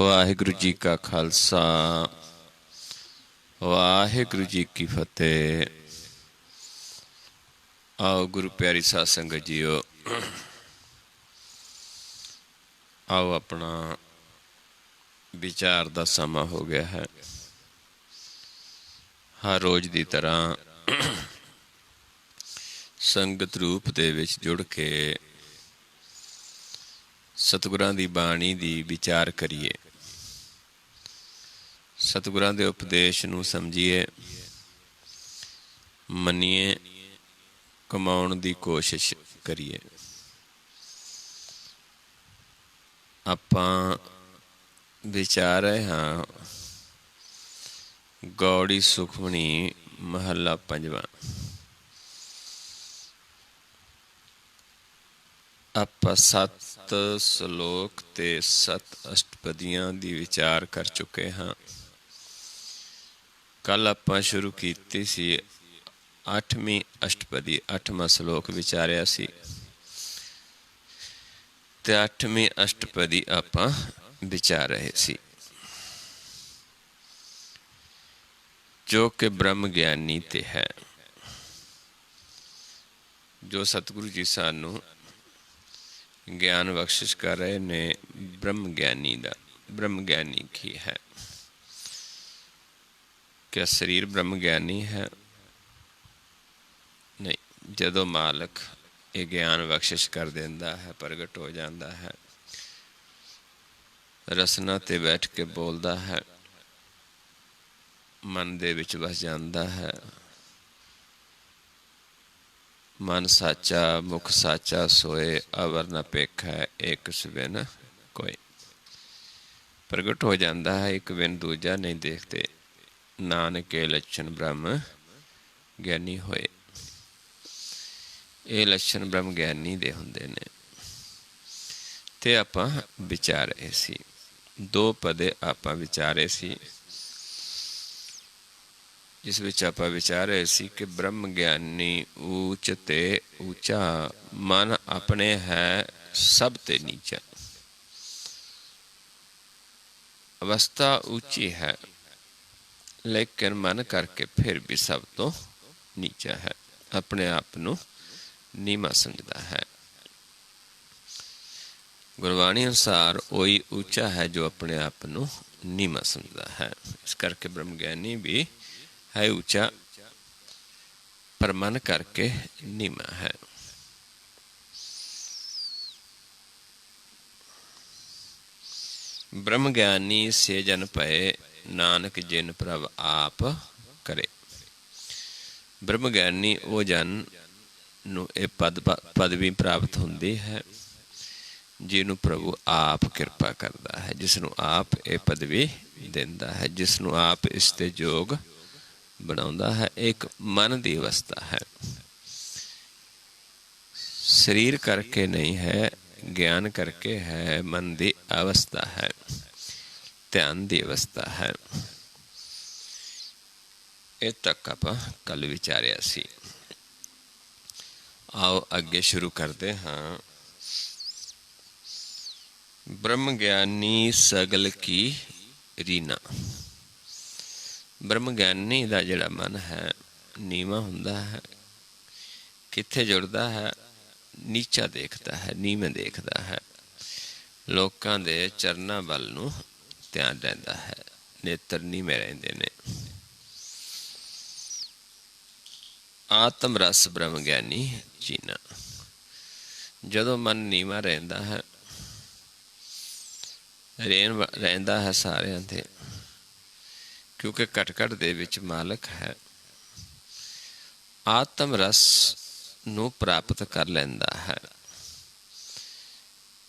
ਵਾਹਿਗੁਰੂ ਜੀ ਕਾ ਖਾਲਸਾ ਵਾਹਿਗੁਰੂ ਜੀ ਕੀ ਫਤਿਹ। ਆਓ ਗੁਰੂ ਪਿਆਰੀ ਸਾਧ ਸੰਗਤ ਜੀਓ, ਆਓ ਆਪਣਾ ਵਿਚਾਰ ਦਾ ਸਮਾਂ ਹੋ ਗਿਆ ਹੈ। ਹਰ ਰੋਜ਼ ਦੀ ਤਰ੍ਹਾਂ ਸੰਗਤ ਰੂਪ ਦੇ ਵਿੱਚ ਜੁੜ ਕੇ ਸਤਿਗੁਰਾਂ ਦੀ ਬਾਣੀ ਦੀ ਵਿਚਾਰ ਕਰੀਏ, ਸਤਿਗੁਰਾਂ ਦੇ ਉਪਦੇਸ਼ ਨੂੰ ਸਮਝੀਏ, ਮੰਨੀਏ, ਕਮਾਉਣ ਦੀ ਕੋਸ਼ਿਸ਼ ਕਰੀਏ। ਆਪਾਂ ਵਿਚਾਰ ਰਹੇ ਹਾਂ ਗੌੜੀ ਸੁਖਮਣੀ ਮਹੱਲਾ ਪੰਜਵਾਂ। ਆਪਾਂ 7 ਸਲੋਕ ਤੇ 7 ਅਸ਼ਟਪਦੀਆਂ ਦੀ ਵਿਚਾਰ ਕਰ ਚੁੱਕੇ ਹਾਂ। ਕੱਲ ਆਪਾਂ ਸ਼ੁਰੂ ਕੀਤੀ ਸੀ 8ਵੀਂ ਅਸ਼ਟਪਦੀ, 8ਵਾਂ ਸਲੋਕ ਵਿਚਾਰਿਆ ਸੀ ਤੇ 8ਵੀਂ ਅਸ਼ਟਪਦੀ ਆਪਾਂ ਵਿਚਾਰ ਰਹੇ ਸੀ, ਜੋ ਕਿ ਬ੍ਰਹਮ ਗਿਆਨੀ ਤੇ ਹੈ। ਜੋ ਸਤਿਗੁਰੂ ਜੀ ਸਾਨੂੰ ਗਿਆਨ ਬਖਸ਼ਿਸ਼ ਕਰ ਰਹੇ ਨੇ ਬ੍ਰਹਮ ਗਿਆਨੀ ਦਾ। ਬ੍ਰਹਮ ਗਿਆਨੀ ਕੀ ਹੈ? ਕਿਆ ਸਰੀਰ ਬ੍ਰਹਮ ਗਿਆਨੀ ਹੈ? ਨਹੀਂ। ਜਦੋਂ ਮਾਲਕ ਇਹ ਗਿਆਨ ਬਖਸ਼ਿਸ਼ ਕਰ ਦਿੰਦਾ ਹੈ, ਪ੍ਰਗਟ ਹੋ ਜਾਂਦਾ ਹੈ, ਰਸਨਾ ਤੇ ਬੈਠ ਕੇ ਬੋਲਦਾ ਹੈ, ਮਨ ਦੇ ਵਿੱਚ ਵਸ ਜਾਂਦਾ ਹੈ। ਮਨ ਸਾਚਾ ਮੁਖ ਸਾਚਾ ਸੋਏ, ਅਵਰ ਨ ਭੇਖੈ ਏਕ ਬਿਨ ਕੋਇ। ਪ੍ਰਗਟ ਹੋ ਜਾਂਦਾ ਹੈ, ਇੱਕ ਬਿਨ ਦੂਜਾ ਨਹੀਂ ਦੇਖਦੇ। ਨਾਨਕ ਇਹ ਲੱਛਣ ਬ੍ਰਹਮ ਗਿਆਨੀ ਹੋਏ। ਇਹ ਲੱਛਣ ਬ੍ਰਹਮ ਗਿਆਨੀ ਦੇ ਹੁੰਦੇ ਨੇ। ਤੇ ਆਪਾਂ ਵਿਚਾਰ ਰਹੇ ਸੀ 2 ਪਦੇ ਆਪਾਂ ਵਿਚਾਰੇ ਸੀ, ਜਿਸ ਵਿੱਚ ਆਪਾਂ ਵਿਚਾਰ ਰਹੇ ਸੀ ਕਿ ਬ੍ਰਹਮ ਗਿਆਨੀ ਊਚ ਤੇ ਊਚਾ, ਮਨ ਆਪਣੇ ਹੈ ਸਭ ਤੇ ਨੀਚਾ। ਅਵਸਥਾ ਉੱਚੀ ਹੈ, ਲੇਕਿਨ ਮਨ ਕਰਕੇ ਫਿਰ ਵੀ ਸਭ ਤੋਂ ਨੀਚਾ ਹੈ, ਆਪਣੇ ਆਪ ਨੂੰ ਨੀਵਾਂ ਸਮਝਦਾ ਹੈ। ਗੁਰਬਾਣੀ ਅਨੁਸਾਰ ਉਹੀ ਉੱਚਾ ਹੈ ਜੋ ਆਪਣੇ ਆਪ ਨੂੰ ਨੀਵਾਂ ਸਮਝਦਾ ਹੈ। ਇਸ ਕਰਕੇ ਬ੍ਰਹਮ ਗਿਆਨੀ ਵੀ ਹੈ ਉੱਚਾ, ਪਰ ਮਨ ਕਰਕੇ ਨੀਵਾਂ ਹੈ। ਬ੍ਰਹਮ ਗਿਆਨੀ ਸੇ ਜਨ ਭਏ, ਨਾਨਕ ਜਿਨ ਪ੍ਰਭ ਆਪ ਕਰੇ। ਬ੍ਰਹਮ ਗਿਆਨੀ ਉਹ ਜਨ ਨੂੰ ਇਹ ਪਦਵੀ ਪ੍ਰਾਪਤ ਹੁੰਦੀ ਹੈ ਜਿਹਨੂੰ ਪ੍ਰਭੂ ਆਪ ਕਿਰਪਾ ਕਰਦਾ ਹੈ, ਜਿਸ ਨੂੰ ਆਪ ਇਹ ਪਦਵੀ ਦਿੰਦਾ ਹੈ, ਜਿਸ ਨੂੰ ਆਪ ਇਸ ਤੇ ਯੋਗ ਬਣਾਉਂਦਾ ਹੈ। ਇੱਕ ਮਨ ਦੀ ਅਵਸਥਾ ਹੈ, ਸਰੀਰ ਕਰਕੇ ਨਹੀਂ ਹੈ, ਗਿਆਨ ਕਰਕੇ ਹੈ। ਮਨ ਦੀ ਅਵਸਥਾ ਹੈ, ਧਿਆਨ ਦੀ ਅਵਸਥਾ ਹੈ। ਇਹ ਤੱਕ ਆਪਾਂ ਕੱਲ ਵਿਚਾਰਿਆ ਸੀ। ਆਓ ਅੱਗੇ ਸ਼ੁਰੂ ਕਰਦੇ ਹਾਂ। ਬ੍ਰਹਮ ਗਿਆਨੀ ਸਗਲ ਕੀ ਰੀਨਾ। ਬ੍ਰਹਮ ਗਿਆਨੀ ਦਾ ਜਿਹੜਾ ਮਨ ਹੈ ਨੀਵਾਂ ਹੁੰਦਾ ਹੈ। ਕਿੱਥੇ ਜੁੜਦਾ ਹੈ? ਨੀਚਾ ਦੇਖਦਾ ਹੈ, ਨੀਵੇਂ ਦੇਖਦਾ ਹੈ। ਲੋਕਾਂ ਦੇ ਚਰਨਾਂ ਵੱਲ ਨੂੰ ਧਿਆਨ ਰਹਿੰਦਾ ਹੈ, ਨੇਤਰ ਨੀਵੇਂ ਰਹਿੰਦੇ ਨੇ। ਆਤਮ ਰਸ ਬ੍ਰਹਮ ਗਿਆਨੀ ਜੀਨਾ। ਜਦੋਂ ਮਨ ਨੀਵਾਂ ਰਹਿੰਦਾ ਹੈ, ਰਹਿੰਦਾ ਹੈ ਸਾਰਿਆਂ ਦੇ, ਕਿਉਂਕਿ ਘਟ ਦੇ ਵਿੱਚ ਮਾਲਕ ਹੈ। ਆਤਮ ਰਸ ਨੂੰ ਪ੍ਰਾਪਤ ਕਰ ਲੈਂਦਾ ਹੈ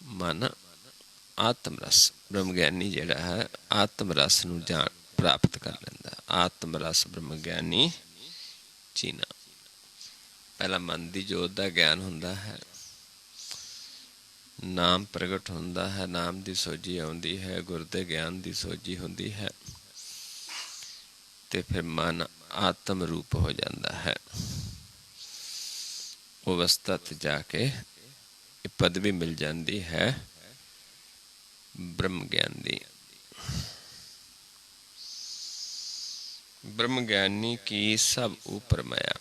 ਮਨ। ਆਤਮ ਰਸ ਬ੍ਰਹਮ ਗਿਆਨੀ ਜਿਹੜਾ ਹੈ ਆਤਮ ਰਸ ਨੂੰ ਪ੍ਰਾਪਤ ਕਰ ਲੈਂਦਾ। ਆਤਮ ਰਸ ਬ੍ਰਹਮ ਗਿਆਨੀ ਜੀਨਾ। ਪਹਿਲਾਂ ਮਨ ਦੀ ਜੋਤ ਦਾ ਗਿਆਨ ਹੁੰਦਾ ਹੈ, ਨਾਮ ਪ੍ਰਗਟ ਹੁੰਦਾ ਹੈ, ਨਾਮ ਦੀ ਸੋਝੀ ਆਉਂਦੀ ਹੈ, ਗੁਰ ਦੇ ਗਿਆਨ ਦੀ ਸੋਝੀ ਹੁੰਦੀ ਹੈ, ਤੇ ਫਿਰ ਮਨ ਆਤਮ ਰੂਪ ਹੋ ਜਾਂਦਾ ਹੈ। ਉਹ ਅਵਸਥਾ 'ਤੇ ਜਾ ਕੇ ਇਹ ਪਦਵੀ ਮਿਲ ਜਾਂਦੀ ਹੈ ਬ੍ਰਹਮ ਗਿਆਨ ਦੀ। ब्रह्म ज्ञानी की सब ऊपर माया।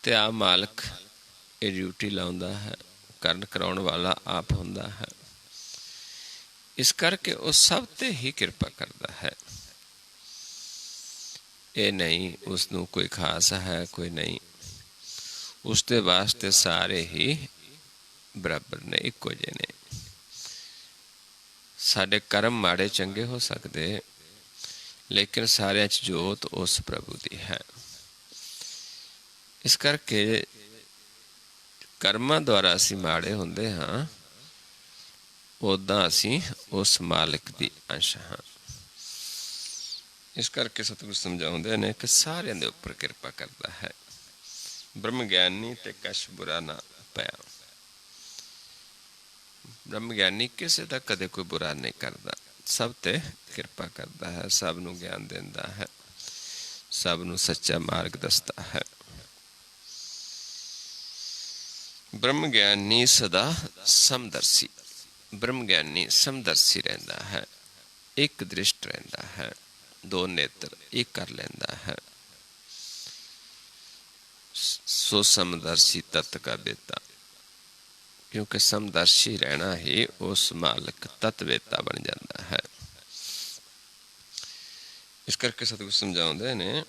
ਤੇ ਆ ਮਾਲਕ ਇਹ ਡਿਊਟੀ ਲਾਉਂਦਾ ਹੈ, ਕਰਨ ਕਰਾਉਣ ਵਾਲਾ ਆਪ ਹੁੰਦਾ ਹੈ। ਇਸ ਕਰਕੇ ਉਹ ਸਭ ਤੇ ਹੀ ਕਿਰਪਾ ਕਰਦਾ ਹੈ। ਇਹ ਨਹੀਂ ਉਸ ਨੂੰ ਕੋਈ ਖਾਸ ਹੈ, ਕੋਈ ਨਹੀਂ। ਉਸ ਦੇ ਵਾਸਤੇ ਸਾਰੇ ਹੀ ਬਰਾਬਰ ਨੇ, ਇੱਕੋ ਜਿਹੇ ਨੇ। ਸਾਡੇ ਕਰਮ ਮਾੜੇ ਚੰਗੇ ਹੋ ਸਕਦੇ, ਲੇਕਿਨ ਸਾਰਿਆਂ 'ਚ ਜੋਤ ਉਸ ਪ੍ਰਭੂ ਦੀ ਹੈ। ਇਸ ਕਰਕੇ ਕਰਮਾਂ ਦੁਆਰਾ ਅਸੀਂ ਮਾੜੇ ਹੁੰਦੇ ਹਾਂ, ਉੱਦਾਂ ਅਸੀਂ ਉਸ ਮਾਲਕ ਦੀ ਅੰਸ਼ ਹਾਂ। ਇਸ ਕਰਕੇ ਸਤਿਗੁਰੂ ਸਮਝਾਉਂਦੇ ਨੇ ਕਿ ਸਾਰਿਆਂ ਦੇ ਉੱਪਰ ਕਿਰਪਾ ਕਰਦਾ ਹੈ। ਬ੍ਰਹਮ ਗਿਆਨੀ ਤੇ ਕਛ ਬੁਰਾ ਨਾ ਪਿਆ। ਬ੍ਰਹਮ ਗਿਆਨੀ ਕਿਸੇ ਦਾ ਕਦੇ ਕੋਈ ਬੁਰਾ ਨਹੀਂ ਕਰਦਾ, ਸਭ ਤੇ ਕਿਰਪਾ ਕਰਦਾ ਹੈ, ਸਭ ਨੂੰ ਗਿਆਨ ਦਿੰਦਾ ਹੈ, ਸਭ ਨੂੰ ਸੱਚਾ ਮਾਰਗ ਦੱਸਦਾ ਹੈ। ਬ੍ਰਹਮ ਗਿਆਨੀ ਸਦਾ ਸਮਦਰਸੀ। ਬ੍ਰਹਮ ਗਿਆਨੀ ਸਮਦਰਸੀ ਰਹਿੰਦਾ ਹੈ, ਇੱਕ ਦ੍ਰਿਸ਼ਟ ਰਹਿੰਦਾ ਹੈ, ਦੋ ਨੇਤਰ ਇੱਕ ਕਰ ਲੈਂਦਾ ਹੈ। ਸੋ ਸਮਦਰਸੀ ਤਤ ਕਾ ਬੇਤਾ। ਕਿਉਂਕਿ ਸਮਦਰਸ਼ੀ ਰਹਿਣਾ ਹੀ ਉਸ ਮਾਲਕ ਤਤਵੇਤਾ ਬਣ ਜਾਂਦਾ ਹੈ। ਇਸ ਕਰਕੇ ਸਤਿਗੁਰੂ ਸਮਝਾਉਂਦੇ ਨੇ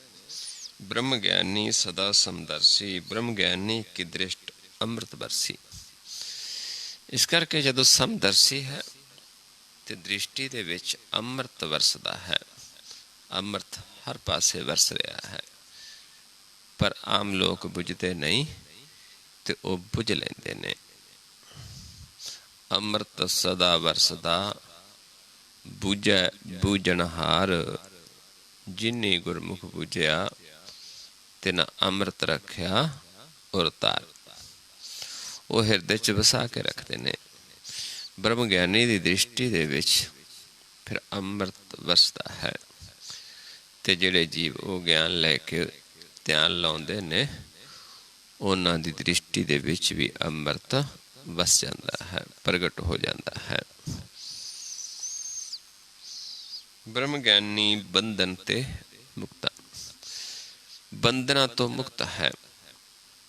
ਬ੍ਰਹਮ ਗਿਆਨੀ ਸਦਾ ਸਮਦਰਸੀ, ਬ੍ਰਹਮ ਗਿਆਨੀ ਕੀ ਦ੍ਰਿਸ਼ਟ ਅੰਮ੍ਰਿਤ ਬਰਸੀ। ਇਸ ਕਰਕੇ ਜਦੋਂ ਸਮਦਰਸ਼ੀ ਹੈ ਤੇ ਦ੍ਰਿਸ਼ਟੀ ਦੇ ਵਿੱਚ ਅੰਮ੍ਰਿਤ ਵਰਸਦਾ ਹੈ। ਅੰਮ੍ਰਿਤ ਹਰ ਪਾਸੇ ਵਰਸ ਰਿਹਾ ਹੈ, ਪਰ ਆਮ ਲੋਕ ਬੁੱਝਦੇ ਨਹੀਂ ਤੇ ਉਹ ਬੁੱਝ ਲੈਂਦੇ ਨੇ। ਅੰਮ੍ਰਿਤ ਸਦਾ ਵਰਸਦਾ, ਬੁਝੈ ਬੂਝਣਹਾਰ। ਜਿਨੀ ਗੁਰਮੁਖ ਬੁਝਿਆ, ਤਿਨ ਅੰਮ੍ਰਿਤ ਰੱਖਿਆ ਔਰ ਤਾਰ। ਉਹ ਹਿਰਦੇ 'ਚ ਵਸਾ ਕੇ ਰੱਖਦੇ ਨੇ। ਬ੍ਰਹਮ ਗਿਆਨੀ ਦੀ ਦ੍ਰਿਸ਼ਟੀ ਦੇ ਵਿੱਚ ਫਿਰ ਅੰਮ੍ਰਿਤ ਵਸਦਾ ਹੈ। ਤੇ ਜਿਹੜੇ ਜੀਵ ਉਹ ਗਿਆਨ ਲੈ ਕੇ ਧਿਆਨ ਲਾਉਂਦੇ ਨੇ, ਉਹਨਾਂ ਦੀ ਦ੍ਰਿਸ਼ਟੀ ਦੇ ਵਿੱਚ ਵੀ ਅੰਮ੍ਰਿਤ ਵਸ ਜਾਂਦਾ ਹੈ, ਪ੍ਰਗਟ ਹੋ ਜਾਂਦਾ ਹੈ। ਬ੍ਰਹਮ ਗਿਆਨੀ ਬੰਧਨ ਤੇ ਮੁਕਤਾ। ਬੰਧਨਾਂ ਤੋਂ ਮੁਕਤ ਹੈ,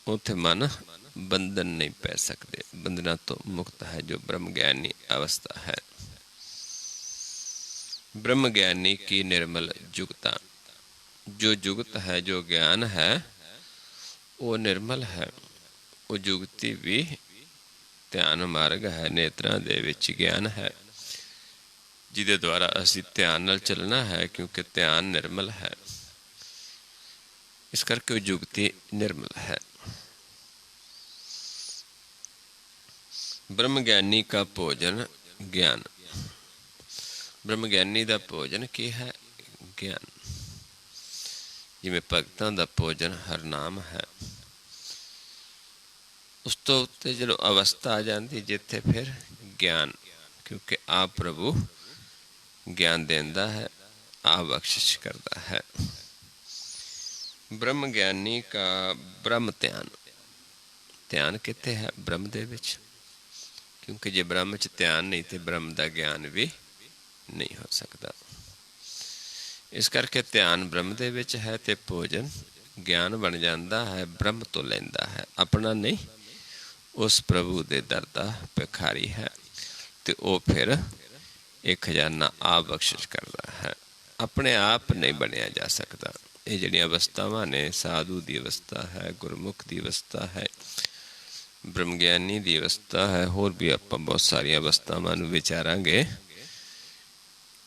ਉੱਥੇ ਮਨ ਬੰਧਨ ਨਹੀਂ ਪੈ ਸਕਦੇ। ਬੰਧਨਾਂ ਤੋਂ ਮੁਕਤ ਹੈ ਜੋ ਬ੍ਰਹਮ ਗਿਆਨੀ ਅਵਸਥਾ ਹੈ। ਬ੍ਰਹਮ ਗਿਆਨੀ ਕੀ ਨਿਰਮਲ ਜੁਗਤਾ। ਜੋ ਜੁਗਤ ਹੈ, ਜੋ ਗਿਆਨ ਹੈ, ਉਹ ਨਿਰਮਲ ਹੈ। ਉਹ ਜੁਗਤੀ ਵੀ ਧਿਆਨ ਮਾਰਗ ਹੈ, ਨੇਤਰਾਂ ਦੇ ਵਿੱਚ ਗਿਆਨ ਹੈ, ਜਿਹਦੇ ਦੁਆਰਾ ਅਸੀਂ ਧਿਆਨ ਨਾਲ ਚੱਲਣਾ ਹੈ, ਕਿਉਂਕਿ ਧਿਆਨ ਨਿਰਮਲ ਹੈ। ਇਸ ਕਰਕੇ ਉਹ ਜੁਗਤੀ ਨਿਰਮਲ ਹੈ। ਬ੍ਰਹਮ ਗਿਆਨੀ ਕਾ ਭੋਜਨ ਗਿਆਨ। ਬ੍ਰਹਮ ਗਿਆਨੀ ਦਾ ਭੋਜਨ ਕੀ ਹੈ? ਗਿਆਨ। ਜਿਵੇਂ ਭਗਤਾਂ ਦਾ ਭੋਜਨ ਹਰਨਾਮ ਹੈ। ਉਸ ਤੋਂ ਉੱਤੇ ਜਦੋਂ ਅਵਸਥਾ ਆ ਜਾਂਦੀ ਜਿੱਥੇ ਫਿਰ ਗਿਆਨ, ਕਿਉਂਕਿ ਆਪ ਪ੍ਰਭੂ ਗਿਆਨ ਦਿੰਦਾ ਹੈ, ਆਪ ਬਖਸ਼ਿਸ਼ ਕਰਦਾ ਹੈ। ਬ੍ਰਹਮ ਗਿਆਨੀ ਕਾ ਬ੍ਰਹਮ ਧਿਆਨ। ਧਿਆਨ ਕਿੱਥੇ ਹੈ? ਬ੍ਰਹਮ ਦੇ ਵਿੱਚ। ਕਿਉਂਕਿ ਜੇ ਬ੍ਰਹਮ 'ਚ ਧਿਆਨ ਨਹੀਂ ਤੇ ਬ੍ਰਹਮ ਦਾ ਗਿਆਨ ਵੀ ਨਹੀਂ ਹੋ ਸਕਦਾ। ਇਸ ਕਰਕੇ ਧਿਆਨ ਬ੍ਰਹਮ ਦੇ ਵਿੱਚ ਹੈ ਤੇ ਭੋਜਨ ਗਿਆਨ ਬਣ ਜਾਂਦਾ ਹੈ। ਬ੍ਰਹਮ ਤੋਂ ਲੈਂਦਾ ਹੈ, ਆਪਣਾ ਨਹੀਂ। ਉਸ ਪ੍ਰਭੂ ਦੇ ਦਰ ਦਾ ਭਿਖਾਰੀ ਹੈ ਤੇ ਉਹ ਫਿਰ ਇਹ ਖਜ਼ਾਨਾ ਆਪ ਬਖਸ਼ਿਸ਼ ਕਰਦਾ ਹੈ। ਆਪਣੇ ਆਪ ਨਹੀਂ ਬਣਿਆ ਜਾ ਸਕਦਾ। ਇਹ ਜਿਹੜੀਆਂ ਅਵਸਥਾਵਾਂ ਨੇ, ਸਾਧੂ ਦੀ ਅਵਸਥਾ ਹੈ, ਗੁਰਮੁਖ ਦੀ ਅਵਸਥਾ ਹੈ, ਬ੍ਰਹਮ ਗਿਆਨੀ ਦੀ ਅਵਸਥਾ ਹੈ, ਹੋਰ ਵੀ ਆਪਾਂ ਬਹੁਤ ਸਾਰੀਆਂ ਅਵਸਥਾਵਾਂ ਨੂੰ ਵਿਚਾਰਾਂਗੇ।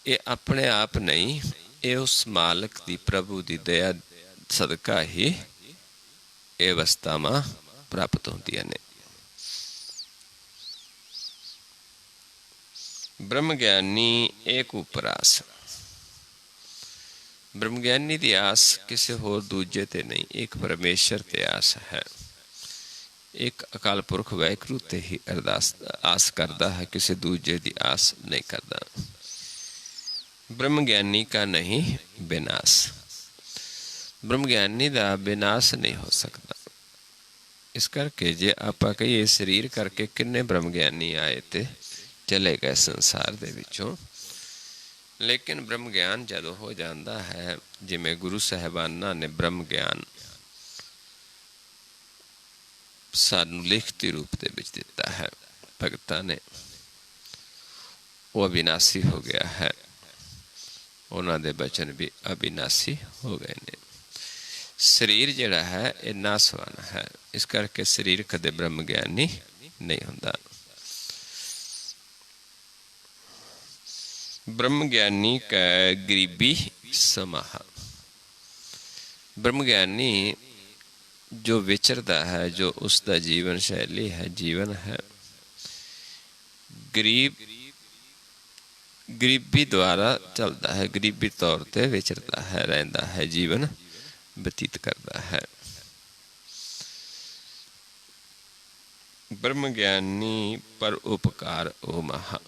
ਇਹ ਆਪਣੇ ਆਪ ਨਹੀਂ, ਇਹ ਉਸ ਮਾਲਕ ਦੀ, ਪ੍ਰਭੂ ਦੀ ਦਇਆ ਸਦਕਾ ਹੀ ਇਹ ਅਵਸਥਾਵਾਂ ਪ੍ਰਾਪਤ ਹੁੰਦੀਆਂ ਨੇ। ਬ੍ਰਹਮ ਗਿਆਨੀ ਏਕ ਉਪਰ ਆਸ। ਬ੍ਰਹਮ ਗਿਆਨੀ ਦੀ ਆਸ ਕਿਸੇ ਹੋਰ ਦੂਜੇ ਤੇ ਨਹੀਂ, ਇੱਕ ਪਰਮੇਸ਼ਰ ਤੇ ਆਸ ਹੈ। ਇੱਕ ਅਕਾਲ ਪੁਰਖ ਵਾਹਿਗੁਰੂ ਤੇ ਹੀ ਆਸ ਕਰਦਾ ਹੈ, ਕਿਸੇ ਦੂਜੇ ਦੀ ਆਸ ਨਹੀਂ ਕਰਦਾ। ਬ੍ਰਹਮ ਗਿਆਨੀ ਕਾ ਨਹੀਂ ਵਿਨਾਸ਼। ਬ੍ਰਹਮ ਗਿਆਨੀ ਦਾ ਵਿਨਾਸ਼ ਨਹੀਂ ਹੋ ਸਕਦਾ। ਇਸ ਕਰਕੇ ਜੇ ਆਪਾਂ ਕਹੀਏ ਸਰੀਰ ਕਰਕੇ ਕਿੰਨੇ ਬ੍ਰਹਮ ਗਿਆਨੀ ਆਏ ਤੇ चले गए संसार दे विचों। लेकिन ब्रह्म ज्ञान जदों हो जाता है, जिमें गुरु साहिबाना ने ब्रह्म ज्ञान सानू लिखती रूप दे विच दिता है, भगतां ने, वो अविनाशी हो गया है। उन्हां दे बचन भी अविनाशी हो गए ने। शरीर जिहड़ा है ये नासवान है, इस करके शरीर कदे ब्रह्म ज्ञानी नहीं हुंदा। ब्रह्म ज्ञानी कै गरीबी समाह। ब्रह्म ज्ञानी जो विचरता है, जो उसका जीवन शैली है, जीवन है, गरीबी द्वारा चलता है, गरीबी तौर पर विचरता है, रहता है, जीवन बतीत करता है। ब्रह्म ज्ञानी पर उपकार ओ महा।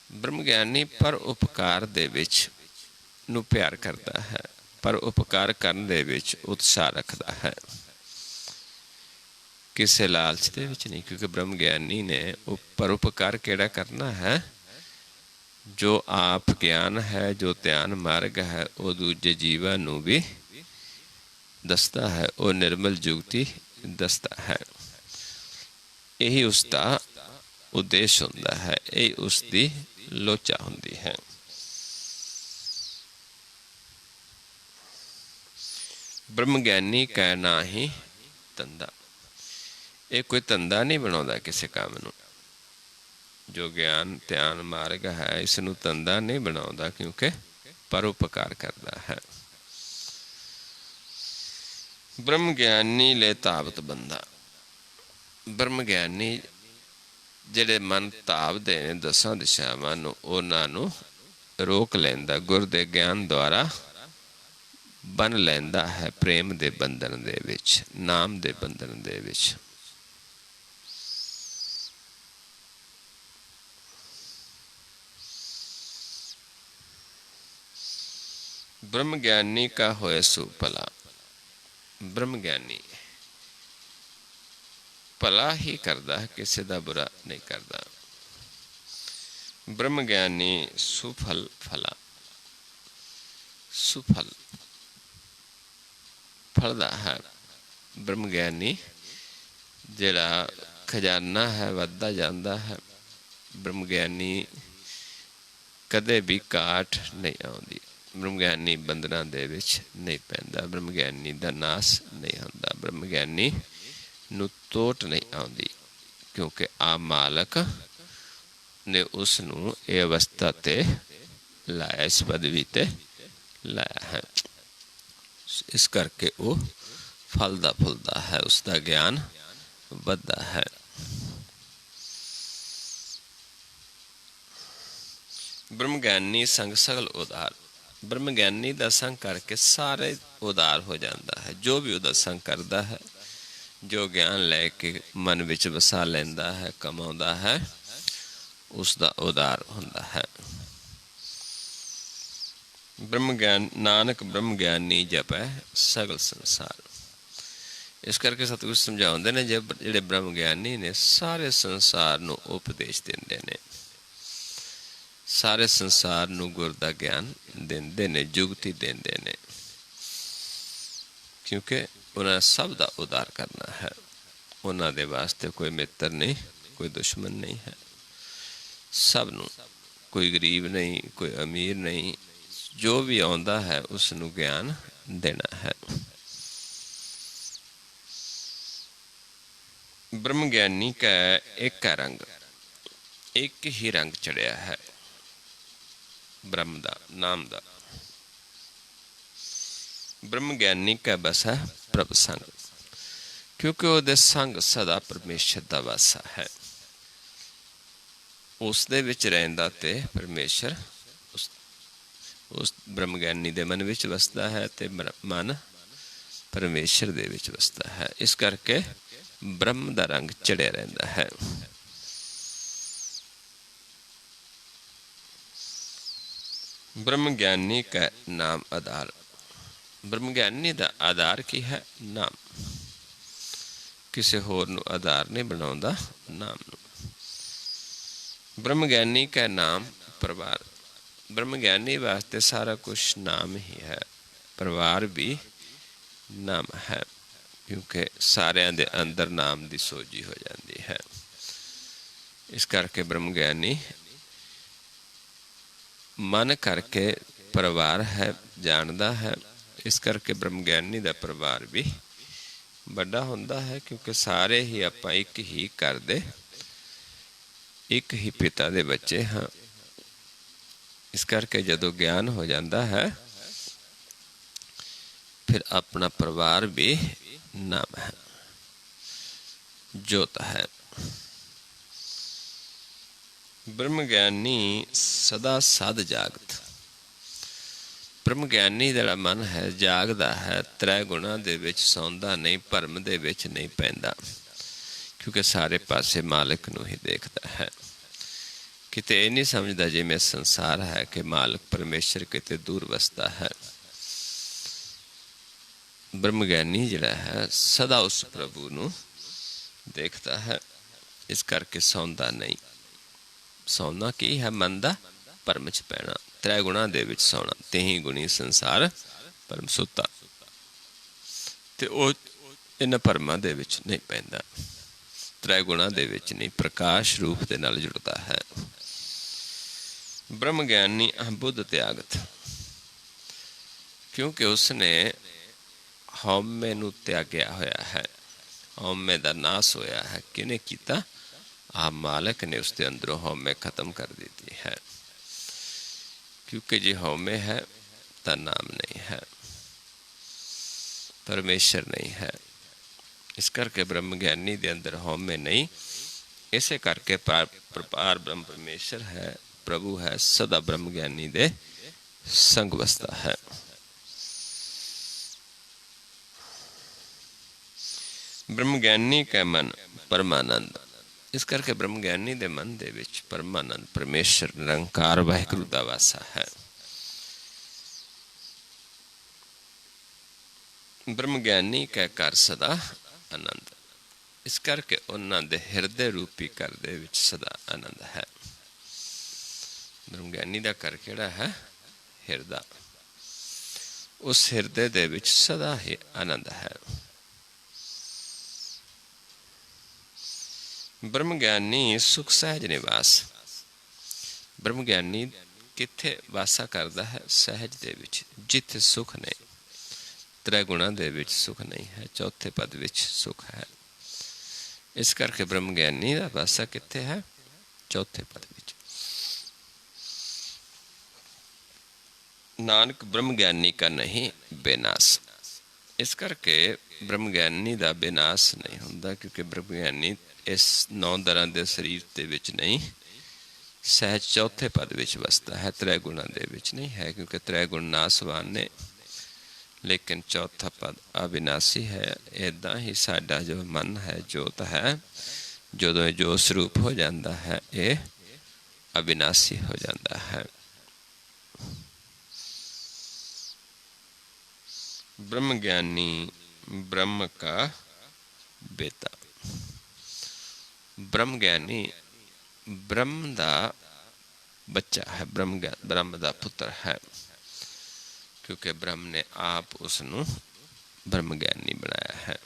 ब्रह्म ज्ञानी पर उपकार दे विच नूं प्यार करता है, पर उपकार करन दे विच उत्साह रखता है, किसी लालच दे विच नहीं। क्योंकि ब्रह्म ज्ञानी ने पर उपकार केड़ा करना है, जो आप ज्ञान है, जो ध्यान मार्ग है, वो दूजे जीवां नूं भी दसदा है, वो निर्मल जुगती दसदा है। यही उसका उद्देश्य हुंदा है, यही उसकी लोचा हुंदी है। ब्रह्म ज्ञानी कै ना ही धंधा। ये कोई धंधा नहीं बनाता किसी काम नूं। जो ज्ञान ध्यान मार्ग है, इसनूं धंधा नहीं बनाता, क्योंकि परोपकार करता है। ब्रह्म ज्ञानी ले तावत बंदा। ब्रह्म ज्ञानी जिहड़े मन धावदे ने दसां दिशावां नूं, उहनां नूं रोक लैंदा, गुर दे ज्ञान द्वारा बन लैंदा है, प्रेम दे बंधन दे विच, नाम दे बंधन दे विच। ब्रह्म ज्ञानी का होए सु भला। ब्रह्म ज्ञानी भला ही करता है, किसी का बुरा नहीं करता। ब्रह्म ज्ञानी सुफल फला। सुफल फलदा है। ब्रह्म ज्ञानी जिहड़ा खजाना है, वधदा जांदा है। ब्रह्म ज्ञानी कदे भी काट नहीं आउंदी। ब्रह्म ज्ञानी बंधना दे विच नहीं पैंदा। ब्रह्म ज्ञानी दा नाश नहीं हुंदा। ब्रह्म ज्ञानी नूं तोट नहीं आउंदी, क्योंकि आ मालक ने उसनूं इह अवस्था ते लाया, इस पदवी ते लाया है। इस करके वो फलदा फुलदा है, उसका ज्ञान वधदा है। ब्रह्म ज्ञानी संग सगल उदार। ब्रह्म ज्ञानी दा संग करके सारे उदार हो जाता है। जो भी उहदा संग करता है, जो ज्ञान लैके मन विच वसा लैंदा है, कमाउंदा है, उसका उदार हुंदा है। ब्रह्म ज्ञान नानक ब्रह्म ज्ञानी जपै सगल संसार। इस करके सतगुरु समझाउंदे ने, जिहड़े ब्रह्म ज्ञानी ने सारे संसार नूं उपदेश दिंदे ने, सारे संसार नूं गुर दा ज्ञान दिंदे ने, जुगती दिंदे ने, क्योंकि उन्हें सब दा उद्धार करना है। उन्हां दे वास्ते कोई मित्र नहीं, कोई दुश्मन नहीं है। सब नूं, कोई गरीब नहीं, कोई अमीर नहीं, जो भी आउंदा है उसनूं ज्ञान देना है। ब्रह्म ज्ञानी का एक रंग, एक ही रंग चढ़िया है, ब्रह्म दा नाम दा। ब्रह्म ज्ञानी का बस है प्रभ संग, क्योंकि वो संग सदा परमेश्वर दा वासा है। उस दे विच रहिंदा ते परमेश्वर उस ब्रह्म ज्ञानी दे मन विच वसदा है, ते मन परमेश्वर दे विच वसदा है। इस करके ब्रह्म दा रंग चढ़िया रहिंदा है। ब्रह्म ज्ञानी का नाम आधार। ब्रह्म ज्ञानी दा आधार की है? नाम। किसी होर नूं आधार नहीं बनाउंदा नाम नूं। ब्रह्म ज्ञानी का नाम परिवार। ब्रह्म ज्ञानी वास्ते सारा कुछ नाम ही है, परिवार भी नाम है, क्योंकि सारिਆਂ ਦੇ अंदर नाम की सोझी हो जाती है। इस करके ब्रह्म ज्ञानी मन करके परिवार है, जानता है। इस करके ब्रह्म ज्ञानी का परिवार भी बड़ा होंदा है, क्योंकि सारे ही आपां एक ही घर दे, एक ही पिता दे बच्चे हाँ। इस करके जदों ज्ञान हो जाता है, फिर अपना परिवार भी नाम है, जोत है। ब्रह्म ज्ञानी सदा सद जागत। ब्रह्म ज्ञानी जिहड़ा मन है जागदा है, त्रै गुणा दे विच सौंदा नहीं, भरम दे विच नहीं पैंदा, क्योंकि सारे पासे मालिक नूं ही देखदा है। किते ये नहीं समझदा जिवें संसार है कि मालिक परमेश्वर किते दूर वसदा है। ब्रह्म ज्ञानी जिहड़ा है सदा उस प्रभु नूं देखता है, इस करके सौंदा नहीं। सौना की है? मन दा भरम च पैना, त्रै गुणा दे विच सौना। तेही गुणी संसार भरम सुता, ते ओ इन्हां भरमां दे विच नहीं पैंदा, त्रै गुणा दे विच नहीं, प्रकाश रूप दे नाल जुड़दा है। ब्रह्म ज्ञानी बुद्ध त्यागत, क्योंकि उसने हौमे नूं त्यागया होया है। हौमे दा नाश होया है। किने कीता? आप मालिक ने उसके अंदरों हौमे खत्म कर दी है, क्योंकि जे हौमे है तो नाम नहीं है, परमेश्वर नहीं है। इस करके ब्रह्म ज्ञानी दे अंदर हौमे नहीं, इसे करके पार ब्रह्म परमेश्वर है, प्रभु है, सदा ब्रह्म ज्ञानी दे संग वसता है। ब्रह्म ज्ञानी का मन परमानंद। इस करके ब्रह्म ज्ञानी दे मन दे विच परमानंद परमेश्वर निरंकार वाहिगुरू दा वासा है। ब्रह्म ज्ञानी का घर सदा आनंद। इस करके उन्हां दे हिरदे रूपी घर दे विच सदा आनंद है। ब्रह्म ज्ञानी दा घर किहड़ा है? हिरदा। उस हिरदे दे विच सदा ही आनंद है। ब्रह्म ज्ञानी सुख सहज निवास। ब्रह्म ज्ञानी किथे वासा करता है? सहज दे विच, जिथे सुख नहीं। त्रै गुणा दे विच सुख नहीं है, चौथे पद विच सुख है। इस करके ब्रह्म ज्ञानी का वासा किथे है? चौथे पद विच। नानक ब्रह्म ज्ञानी का नहीं बेनाश। इस करके ब्रह्म ज्ञानी का बेनाश नहीं होंदा, क्योंकि ब्रह्म ज्ञानी इस 9 दरां दे शरीर दे विच नहीं, सहज चौथे पद विच वसदा है, त्रै गुणा दे विच नहीं है, क्योंकि त्रै गुण नासवान ने, लेकिन चौथा पद अविनाशी है। इदां ही साडा जो मन है, जोत है, जदों जो स्वरूप हो जाता है, ये अविनाशी हो जाता है। ब्रह्म ज्ञानी ब्रह्म का बेटा। ब्रह्म ज्ञानी ब्रह्म का बच्चा है, ब्रह्म का पुत्र है, क्योंकि ब्रह्म ने आप उसनों ब्रह्म ज्ञानी बनाया है।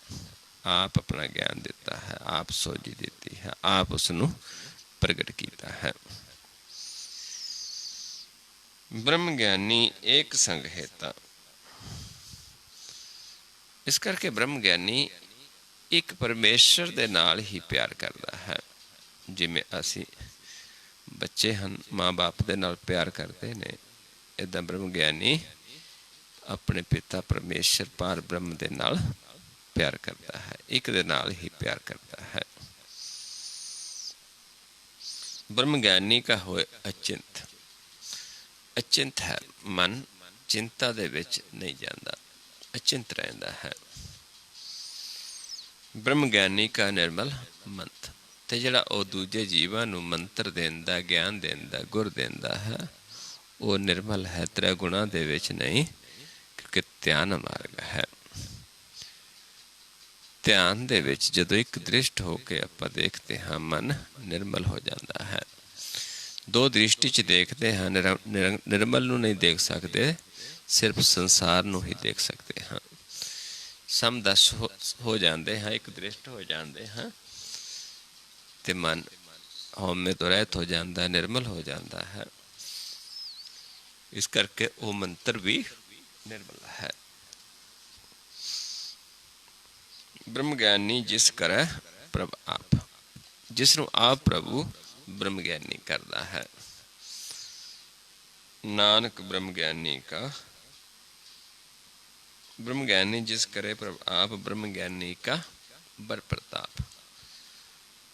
आप अपना ज्ञान देता है, आप सोझी देती है, आप उसनों प्रगट किया है। ब्रह्म ज्ञानी एक संग हेता। इस करके ब्रह्म ज्ञानी एक परमेश्वर दे नाल ही प्यार करता है। जिमें असी बच्चे हैं माँ बाप दे नाल प्यार करते ने, इदां ब्रह्म ज्ञानी अपने पिता परमेश्वर पार ब्रह्म दे नाल प्यार करता है, एक दे नाल ही प्यार करता है। ब्रह्म ज्ञानी का होए अचिंत। अचिंत है मन, चिंता दे विच नहीं जाता, अचिंत रहता है। ब्रह्म ज्ञानी का निर्मल मंत्र। ते जिहड़ा वो दूजे जीवां नूं मंत्र देंदा, ज्ञान देंदा, गुर देंदा है, वो निर्मल है, त्रै गुणा दे विच नहीं, क्योंकि ध्यान मार्ग है। ध्यान दे विच जदों एक दृष्ट होके आपां देखते हाँ, मन निर्मल हो जाता है। ਦੋ ਦ੍ਰਿਸ਼ਟੀ 'ਚ ਦੇਖਦੇ ਹਾਂ, ਨਿਰਮਲ ਨੂੰ ਨਹੀਂ ਦੇਖ ਸਕਦੇ, ਸਿਰਫ ਸੰਸਾਰ ਨੂੰ ਹੀ ਦੇਖ ਸਕਦੇ ਹਾਂ। ਸਮਦਰਸ਼ ਹੋ ਜਾਂਦੇ ਹਾਂ, ਇੱਕ ਦ੍ਰਿਸ਼ਟ ਹੋ ਜਾਂਦੇ ਹਾਂ, ਤੇ ਮਨ ਹਉਮੈ ਤੋਂ ਰਹਿਤ ਹੋ ਜਾਂਦਾ, ਨਿਰਮਲ ਹੋ ਜਾਂਦਾ ਹੈ। ਇਸ ਕਰਕੇ ਉਹ ਮੰਤਰ ਵੀ ਨਿਰਮਲ ਹੈ। ਬ੍ਰਹਮ ਗਿਆਨੀ ਜਿਸ ਕਰੈ ਪ੍ਰਭ ਆਪ, ਜਿਸ ਨੂੰ ਆਪ ਪ੍ਰਭੂ ਬ੍ਰਹਮ ਗਿਆਨੀ ਕਰਦਾ ਹੈ। ਨਾਨਕ ਬ੍ਰਹਮ ਗਿਆਨੀ ਕਾ, ਬ੍ਰਹਮ ਗਿਆਨੀ ਜਿਸ ਕਰੇ ਪ੍ਰਭ ਆਪ, ਬ੍ਰਹਮ ਗਿਆਨੀ ਕਾ ਬੜ ਪ੍ਰਤਾਪ।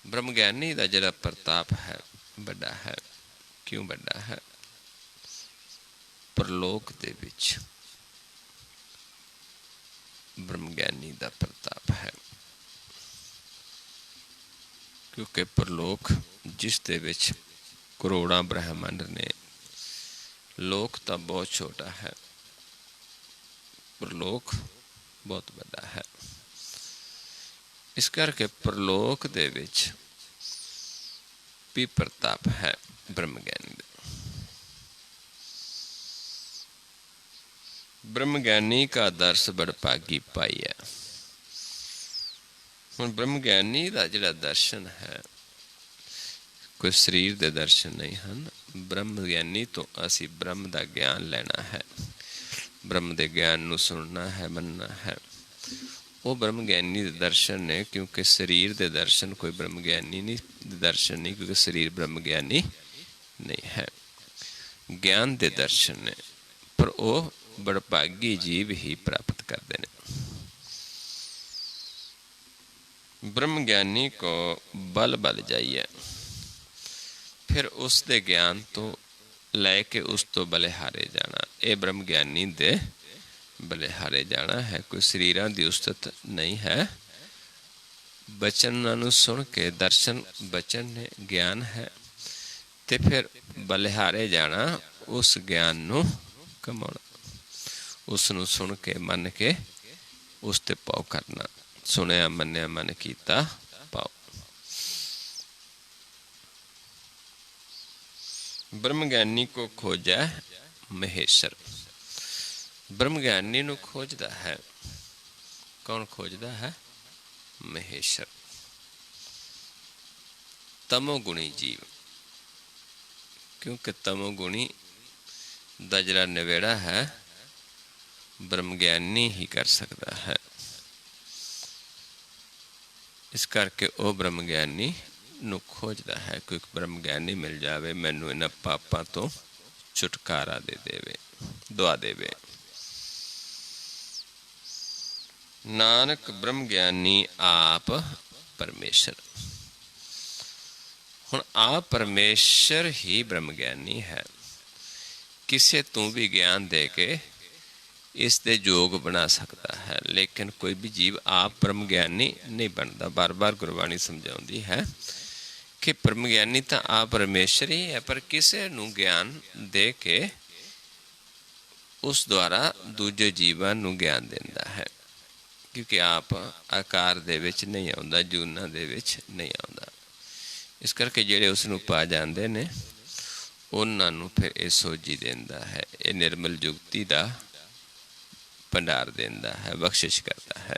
ਬ੍ਰਹਮ ਗਿਆਨੀ ਦਾ ਜਿਹੜਾ ਪ੍ਰਤਾਪ ਹੈ ਵੱਡਾ ਹੈ। ਕਿਉਂ ਵੱਡਾ ਹੈ? ਪਰਲੋਕ ਦੇ ਵਿੱਚ ਬ੍ਰਹਮ ਗਿਆਨੀ ਦਾ ਪ੍ਰਤਾਪ ਹੈ, ਕਿਉਂਕਿ ਪਰਲੋਕ ਜਿਸ ਦੇ ਵਿੱਚ ਕਰੋੜਾਂ ਬ੍ਰਹਮੰਡ ਨੇ, ਲੋਕ ਤਾਂ ਬਹੁਤ ਛੋਟਾ ਹੈ, ਪਰਲੋਕ ਬਹੁਤ ਵੱਡਾ ਹੈ। ਇਸ ਕਰਕੇ ਪਰਲੋਕ ਦੇ ਵਿੱਚ ਵੀ ਪ੍ਰਤਾਪ ਹੈ ਬ੍ਰਹਮ ਗਿਆਨੀ ਦਾ। ਬ੍ਰਹਮ ਗਿਆਨੀ ਕਾ ਦਰਸ ਬੜ ਭਾਗੀ ਪਾਈਐ। ਹੁਣ ਬ੍ਰਹਮ ਗਿਆਨੀ ਦਾ ਜਿਹੜਾ ਦਰਸ਼ਨ ਹੈ, ਕੋਈ ਸਰੀਰ ਦੇ ਦਰਸ਼ਨ ਨਹੀਂ ਹਨ। ਬ੍ਰਹਮ ਗਿਆਨੀ ਤੋਂ ਅਸੀਂ ਬ੍ਰਹਮ ਦਾ ਗਿਆਨ ਲੈਣਾ ਹੈ, ਬ੍ਰਹਮ ਦੇ ਗਿਆਨ ਨੂੰ ਸੁਣਨਾ ਹੈ, ਮੰਨਣਾ ਹੈ। ਉਹ ਬ੍ਰਹਮ ਗਿਆਨੀ ਦੇ ਦਰਸ਼ਨ ਨੇ, ਕਿਉਂਕਿ ਸਰੀਰ ਦੇ ਦਰਸ਼ਨ ਕੋਈ ਬ੍ਰਹਮ ਗਿਆਨੀ ਨਹੀਂ ਦਰਸ਼ਨ ਨਹੀਂ, ਕਿਉਂਕਿ ਸਰੀਰ ਬ੍ਰਹਮ ਗਿਆਨੀ ਨਹੀਂ ਹੈ। ਗਿਆਨ ਦੇ ਦਰਸ਼ਨ ਨੇ, ਪਰ ਉਹ ਬੜਭਾਗੀ ਜੀਵ ਹੀ ਪ੍ਰਾਪਤ ਕਰਦੇ ਨੇ। ਬ੍ਰਹਮ ਗਿਆਨੀ ਕੋ ਬਲ ਬਲ ਜਾਈਏ, ਫਿਰ ਉਸ ਦੇ ਗਿਆਨ ਤੋਂ ਲੈ ਕੇ ਉਸ ਤੋਂ ਬਲਿਹਾਰੇ ਜਾਣਾ। ਇਹ ਬ੍ਰਹਮ ਗਿਆਨੀ ਦੇ ਬਲਿਹਾਰੇ ਜਾਣਾ ਹੈ। ਕੋਈ ਸਰੀਰਾਂ ਦੀ ਉਸਤਤ ਨਹੀਂ ਹੈ। ਬਚਨਾਂ ਨੂੰ ਸੁਣ ਕੇ, ਦਰਸ਼ਨ ਬਚਨ ਨੇ, ਗਿਆਨ ਹੈ, ਤੇ ਫਿਰ ਬਲਿਹਾਰੇ ਜਾਣਾ, ਉਸ ਗਿਆਨ ਨੂੰ ਕਮਾਉਣਾ, ਉਸ ਨੂੰ ਸੁਣ ਕੇ ਮੰਨ ਕੇ ਉਸ ਤੇ ਪਾਉ ਕਰਨਾ। ਸੁਣਿਆ ਮੰਨਿਆ ਮਨ ਕੀਤਾ ਪਾਉ। ਬ੍ਰਹਮ ਗਿਆਨੀ ਕੋ ਖੋਜੈ ਮਹੇਸ਼ਰ। ਬ੍ਰਹਮ ਗਿਆਨੀ ਨੂੰ ਖੋਜਦਾ ਹੈ। ਕੌਣ ਖੋਜਦਾ ਹੈ? ਮਹੇਸ਼ਰ। ਤਮੋ ਗੁਣੀ ਜੀਵ, ਕਿਉਂਕਿ ਤਮੋ ਗੁਣੀ ਦਾ ਜਿਹੜਾ ਨਿਬੇੜਾ ਹੈ ਬ੍ਰਹਮ ਗਿਆਨੀ ਹੀ ਕਰ ਸਕਦਾ ਹੈ। ਇਸ ਕਰਕੇ ਉਹ ਬ੍ਰਹਮ ਗਿਆਨੀ ਨੂੰ ਖੋਜਦਾ ਹੈ। ਕੋਈ ਬ੍ਰਹਮ ਗਿਆਨੀ ਮਿਲ ਜਾਵੇ, ਮੈਨੂੰ ਇਹਨਾਂ ਪਾਪਾਂ ਤੋਂ ਛੁਟਕਾਰਾ ਦੇ ਦੇਵੇ, ਦੁਆ ਦੇਵੇ। ਨਾਨਕ ਬ੍ਰਹਮ ਗਿਆਨੀ ਆਪ ਪਰਮੇਸ਼ਰ। ਹੁਣ ਆਪ ਪਰਮੇਸ਼ਰ ਹੀ ਬ੍ਰਹਮ ਗਿਆਨੀ ਹੈ। ਕਿਸੇ ਤੋਂ ਵੀ ਗਿਆਨ ਦੇ ਕੇ ਇਸ ਦੇ ਯੋਗ ਬਣਾ ਸਕਦਾ ਹੈ, ਲੇਕਿਨ ਕੋਈ ਵੀ ਜੀਵ ਆਪ ਬ੍ਰਹਮ ਗਿਆਨੀ ਨਹੀਂ ਬਣਦਾ। ਬਾਰ ਬਾਰ ਗੁਰਬਾਣੀ ਸਮਝਾਉਂਦੀ ਹੈ ਕਿ ਬ੍ਰਹਮ ਗਿਆਨੀ ਤਾਂ ਆਪ ਪਰਮੇਸ਼ਰ ਹੀ ਹੈ, ਪਰ ਕਿਸੇ ਨੂੰ ਗਿਆਨ ਦੇ ਕੇ ਉਸ ਦੁਆਰਾ ਦੂਜੇ ਜੀਵਾਂ ਨੂੰ ਗਿਆਨ ਦਿੰਦਾ ਹੈ, ਕਿਉਂਕਿ ਆਪ ਆਕਾਰ ਦੇ ਵਿੱਚ ਨਹੀਂ ਆਉਂਦਾ, ਜੂਨਾਂ ਦੇ ਵਿੱਚ ਨਹੀਂ ਆਉਂਦਾ। ਇਸ ਕਰਕੇ ਜਿਹੜੇ ਉਸ ਨੂੰ ਪਾ ਜਾਂਦੇ ਨੇ ਉਹਨਾਂ ਨੂੰ ਫਿਰ ਇਹ ਸੋਝੀ ਦਿੰਦਾ ਹੈ, ਇਹ ਨਿਰਮਲ ਜੁਗਤੀ ਦਾ ਭੰਡਾਰ ਦਿੰਦਾ ਹੈ, ਬਖਸ਼ਿਸ਼ ਕਰਦਾ ਹੈ।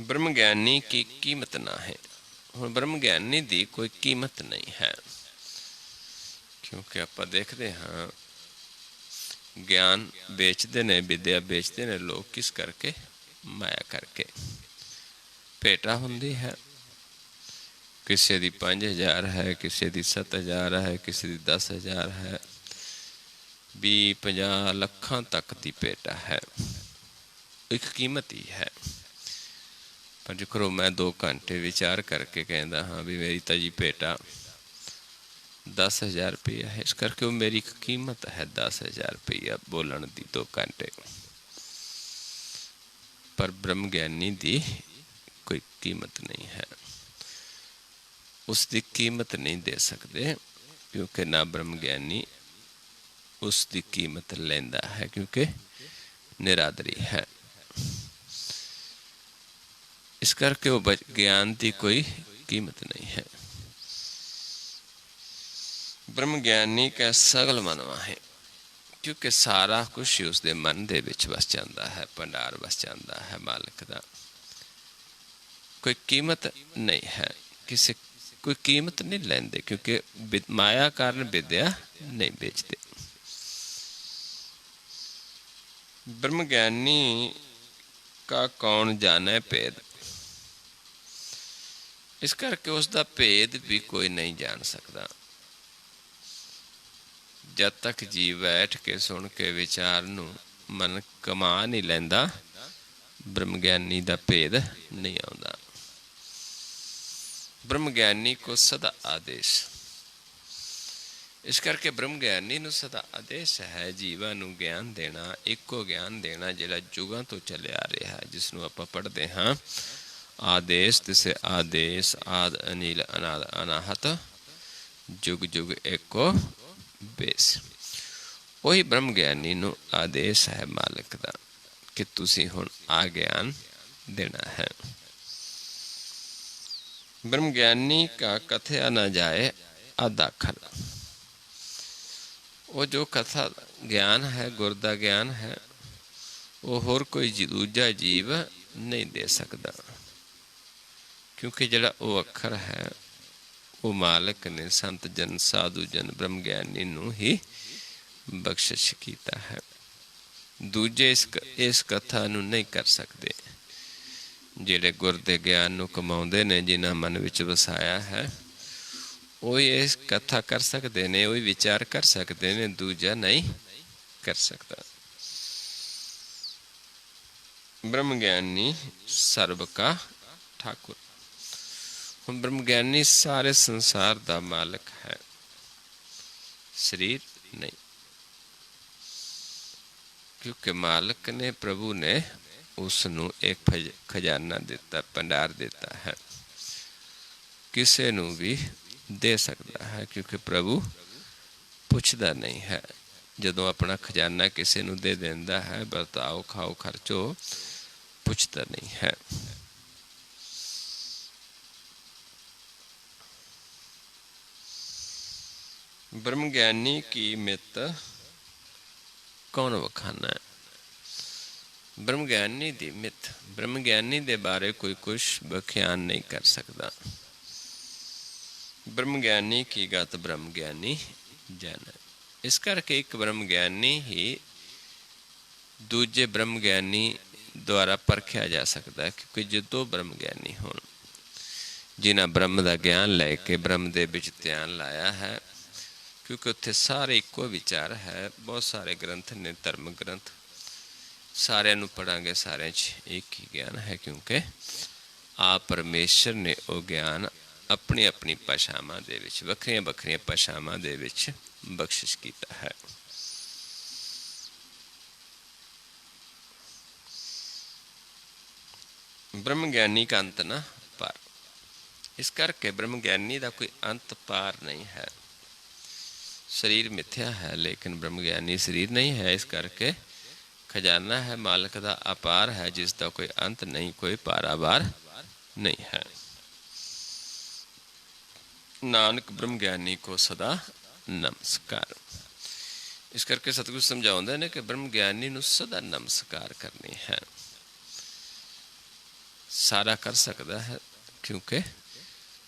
ਬ੍ਰਹਮ ਗਿਆਨੀ ਕੀ ਕੀਮਤ ਨਾ ਹੈ। ਹੁਣ ਬ੍ਰਹਮ ਗਿਆਨੀ ਦੀ ਕੋਈ ਕੀਮਤ ਨਹੀਂ ਹੈ, ਕਿਉਂਕਿ ਆਪਾਂ ਦੇਖਦੇ ਹਾਂ ਗਿਆਨ ਵੇਚਦੇ ਨੇ, ਵਿਦਿਆ ਵੇਚਦੇ ਨੇ ਲੋਕ। ਕਿਸ ਕਰਕੇ? ਮਾਇਆ ਕਰਕੇ। ਭੇਟਾ ਹੁੰਦੀ ਹੈ, ਕਿਸੇ ਦੀ 5000 ਹੈ, ਕਿਸੇ ਦੀ 7000 ਹੈ, ਕਿਸੇ ਦੀ 10000 ਹੈ, 20-50 ਲੱਖਾਂ ਤੱਕ ਦੀ ਭੇਟਾ ਹੈ। ਇੱਕ ਕੀਮਤ ਹੀ ਹੈ। ਪਰ ਜੇਕਰ ਮੈਂ 2 ਘੰਟੇ ਵਿਚਾਰ ਕਰਕੇ ਕਹਿੰਦਾ ਹਾਂ ਵੀ ਮੇਰੀ ਤਾਂ ਜੀ ਭੇਟਾ 10000 ਰੁਪਈਆ ਹੈ, ਇਸ ਕਰਕੇ ਉਹ ਮੇਰੀ ਇੱਕ ਕੀਮਤ ਹੈ 10000 ਰੁਪਈਆ ਬੋਲਣ ਦੀ 2 ਘੰਟੇ। ਪਰ ਬ੍ਰਹਮ ਗਿਆਨੀ ਦੀ ਕੋਈ ਕੀਮਤ ਨਹੀਂ ਹੈ। ਉਸ ਦੀ ਕੀਮਤ ਨਹੀਂ ਦੇ ਸਕਦੇ, ਕਿਉਂਕਿ ਨਾ ਬ੍ਰਹਮ ਗਿਆਨੀ ਉਸ ਦੀ ਕੀਮਤ ਲੈਂਦਾ ਹੈ, ਕਿਉਂਕਿ ਨਿਰਾਦਰੀ ਹੈ। ਇਸ ਕਰਕੇ ਉਹ ਗਿਆਨ ਦੀ ਕੋਈ कीमत नहीं है। ब्रह्म ज्ञानी का सगल मनवा है, क्योंकि सारा कुछ ही उसके मन दे विच वस जाता है, भंडार वस जाता है मालिक का। कोई कीमत नहीं है, किसी कोई कीमत नहीं लेंदे, क्योंकि माया कारण विद्या नहीं बेचते। ब्रह्म ज्ञानी का कौन जाने भेद, इस करके उसका भेद भी कोई नहीं जान सकता। जब तक जी बैठ के सुन के विचार नू मन कमा नहीं लैंदा, ब्रह्म ज्ञानी का भेद नहीं आउंदा। ब्रह्म ज्ञानी को सदा आदेश, इस करके ब्रह्म ज्ञानी नू सदा आदेश है जीवां नू ज्ञान देना, एको ज्ञान देना जिहड़ा जुगां तो चलिया आ रहा है, जिसनू आपां पढ़दे हां आदेश तिसे आदेश, आद अनिल अनाद अनाहत, जुग जुग एको बेस। वही ब्रह्म ज्ञानी नू आदेश है मालिक दा कि तुसी हुण आ ज्ञान देना है। ब्रह्म ज्ञानी का कथया न जाए अदाखल, वो जो कथा ज्ञान है, गुर दा ज्ञान है, वो होर कोई दूजा जीव नहीं दे सकता, क्योंकि जिहड़ा वो अखर है वो मालिक ने संत जन साधु जन ब्रह्म ज्ञानी नू ही बख्शिश कीता है। दूजे इस कथा नू नहीं कर सकते। जिहड़े गुर दे ज्ञान नू कमाउंदे ने, जिन्हां मन विच वसाया है, वो इस कथा कर सकते ने, वो विचार कर सकते ने, दूजा नहीं कर सकता। ब्रह्म ज्ञानी सर्ब का ठाकुर। हम ब्रह्म ज्ञानी सारे संसार का मालिक है, शरीर नहीं, क्योंकि मालिक ने प्रभु ने उसनू एक खजाना दिता, भंडार दिता है, किसी नू भी दे सकता है, क्योंकि प्रभु पुछदा नहीं है। जदों अपना खजाना किसी नू दे देंदा है, बरताओ खाओ खर्चो, पुछदा नहीं है। ब्रह्म ज्ञानी की मित कौन वखाना है। ब्रह्म ज्ञानी दी मित, ब्रह्म ज्ञानी दे बारे कोई कुछ बख्यान नहीं कर सकता। ब्रह्म ज्ञानी की गत ब्रह्म ज्ञानी जाना, इस करके एक ब्रह्म ज्ञानी ही दूजे ब्रह्म ज्ञानी द्वारा परखिया जा सकता है, क्योंकि जो दो ब्रह्म ज्ञानी होण, जिन्हां ब्रह्म का ज्ञान लैके ब्रह्म दे विच ध्यान लाया है, क्योंकि उत्थे सारे इको विचार है। बहुत सारे ग्रंथ ने, धर्म ग्रंथ, सारे नू पढ़ांगे, सारे एक ही ज्ञान है, क्योंकि आप परमेश्वर ने वो ज्ञान अपनी अपनी भाषावां दे विच, वखरियां वखरियां भाषावां दे विच बख्शिश कीता है। ब्रह्म ज्ञानी का अंत ना पार, इस करके ब्रह्म ज्ञानी का कोई अंत पार नहीं है। शरीर मिथ्या है, लेकिन ब्रह्म ज्ञानी शरीर नहीं है, इस करके खजाना है मालिक का अपार है, जिसका कोई अंत नहीं, कोई पारावार नहीं है। नानक ब्रह्म ज्ञानी को सदा नमस्कार। इस करके सतगुरु समझाउंदे ने कि ब्रह्म ज्ञानी नू सदा नमस्कार करनी है। सारा कर सकता है, क्योंकि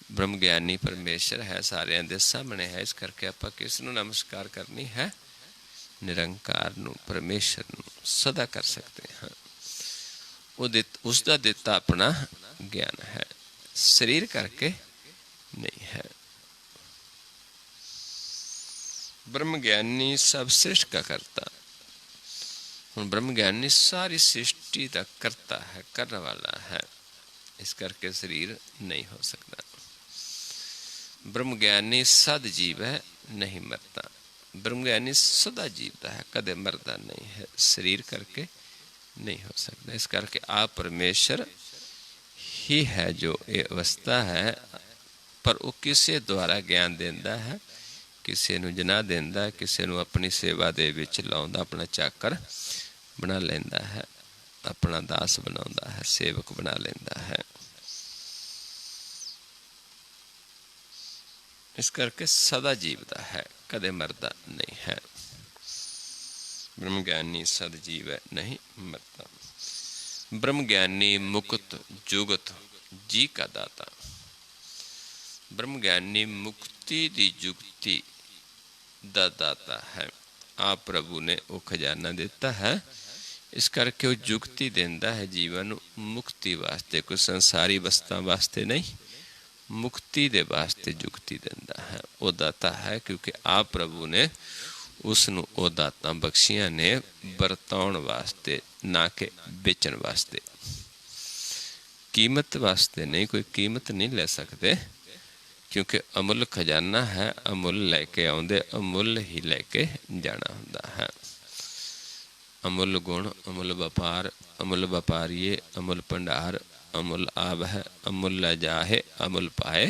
ब्रह्म ज्ञानी परमेश्वर है, सारे दे सामने है, इस करके आपां किस नू नमस्कार करनी है, निरंकार नू, परमेश्वर नू सदा कर सकते हैं। वो उसका दिता अपना ज्ञान है, शरीर करके नहीं है। ब्रह्म ज्ञानी सब सृष्टि का करता, हुण ब्रह्म ज्ञानी सारी सृष्टि का करता है, करने वाला है, इस करके शरीर नहीं हो सकता। ब्रह्म ज्ञानी सद जीव है, नहीं मरता। ब्रह्म ज्ञानी सदा जीवता है, कदे मरता नहीं है, शरीर करके नहीं हो सकता। इस करके आप परमेश्वर ही है जो ये अवस्था है, पर वो किसे द्वारा ज्ञान देंदा है, किसी नू जना देंदा, किसी नू अपनी सेवा दे विच लाउंदा, अपना चाकर बना लेंदा है, अपना दास बनाउंदा है, सेवक बना लेंदा है। इस करके सदा जीवदा है, कदे मरदा नहीं है। ब्रह्म ज्ञानी सद जीव है, नहीं मरता। ब्रह्म ज्ञानी मुक्त जुगत जी का दाता। ब्रह्म ज्ञानी मुक्ति दी जुगती दा दाता है। आप प्रभु ने वो खजाना दिता है, इस करके वो जुगती देंदा है जीवन मुक्ति वास्ते, कोई संसारी वस्तां वास्ते नहीं, मुक्ति दे वास्ते जुगती देंदा है। वो दाता है क्योंकि आप प्रभु ने उसनूं वो दातां बख्शियां ने वरताउण वास्ते, ना कि बेचण वास्ते। कीमत वास्ते नहीं, कोई कीमत नहीं ले सकते, क्योंकि अमुल खजाना है, अमुल लैके आउंदे, अमुल ही लैके जाना हुंदा है। अमुल गुण, अमुल व्यापार, अमुल व्यापारीए, अमुल भंडार, अमुल आब है, अमुल जाहे, अमुल पाए,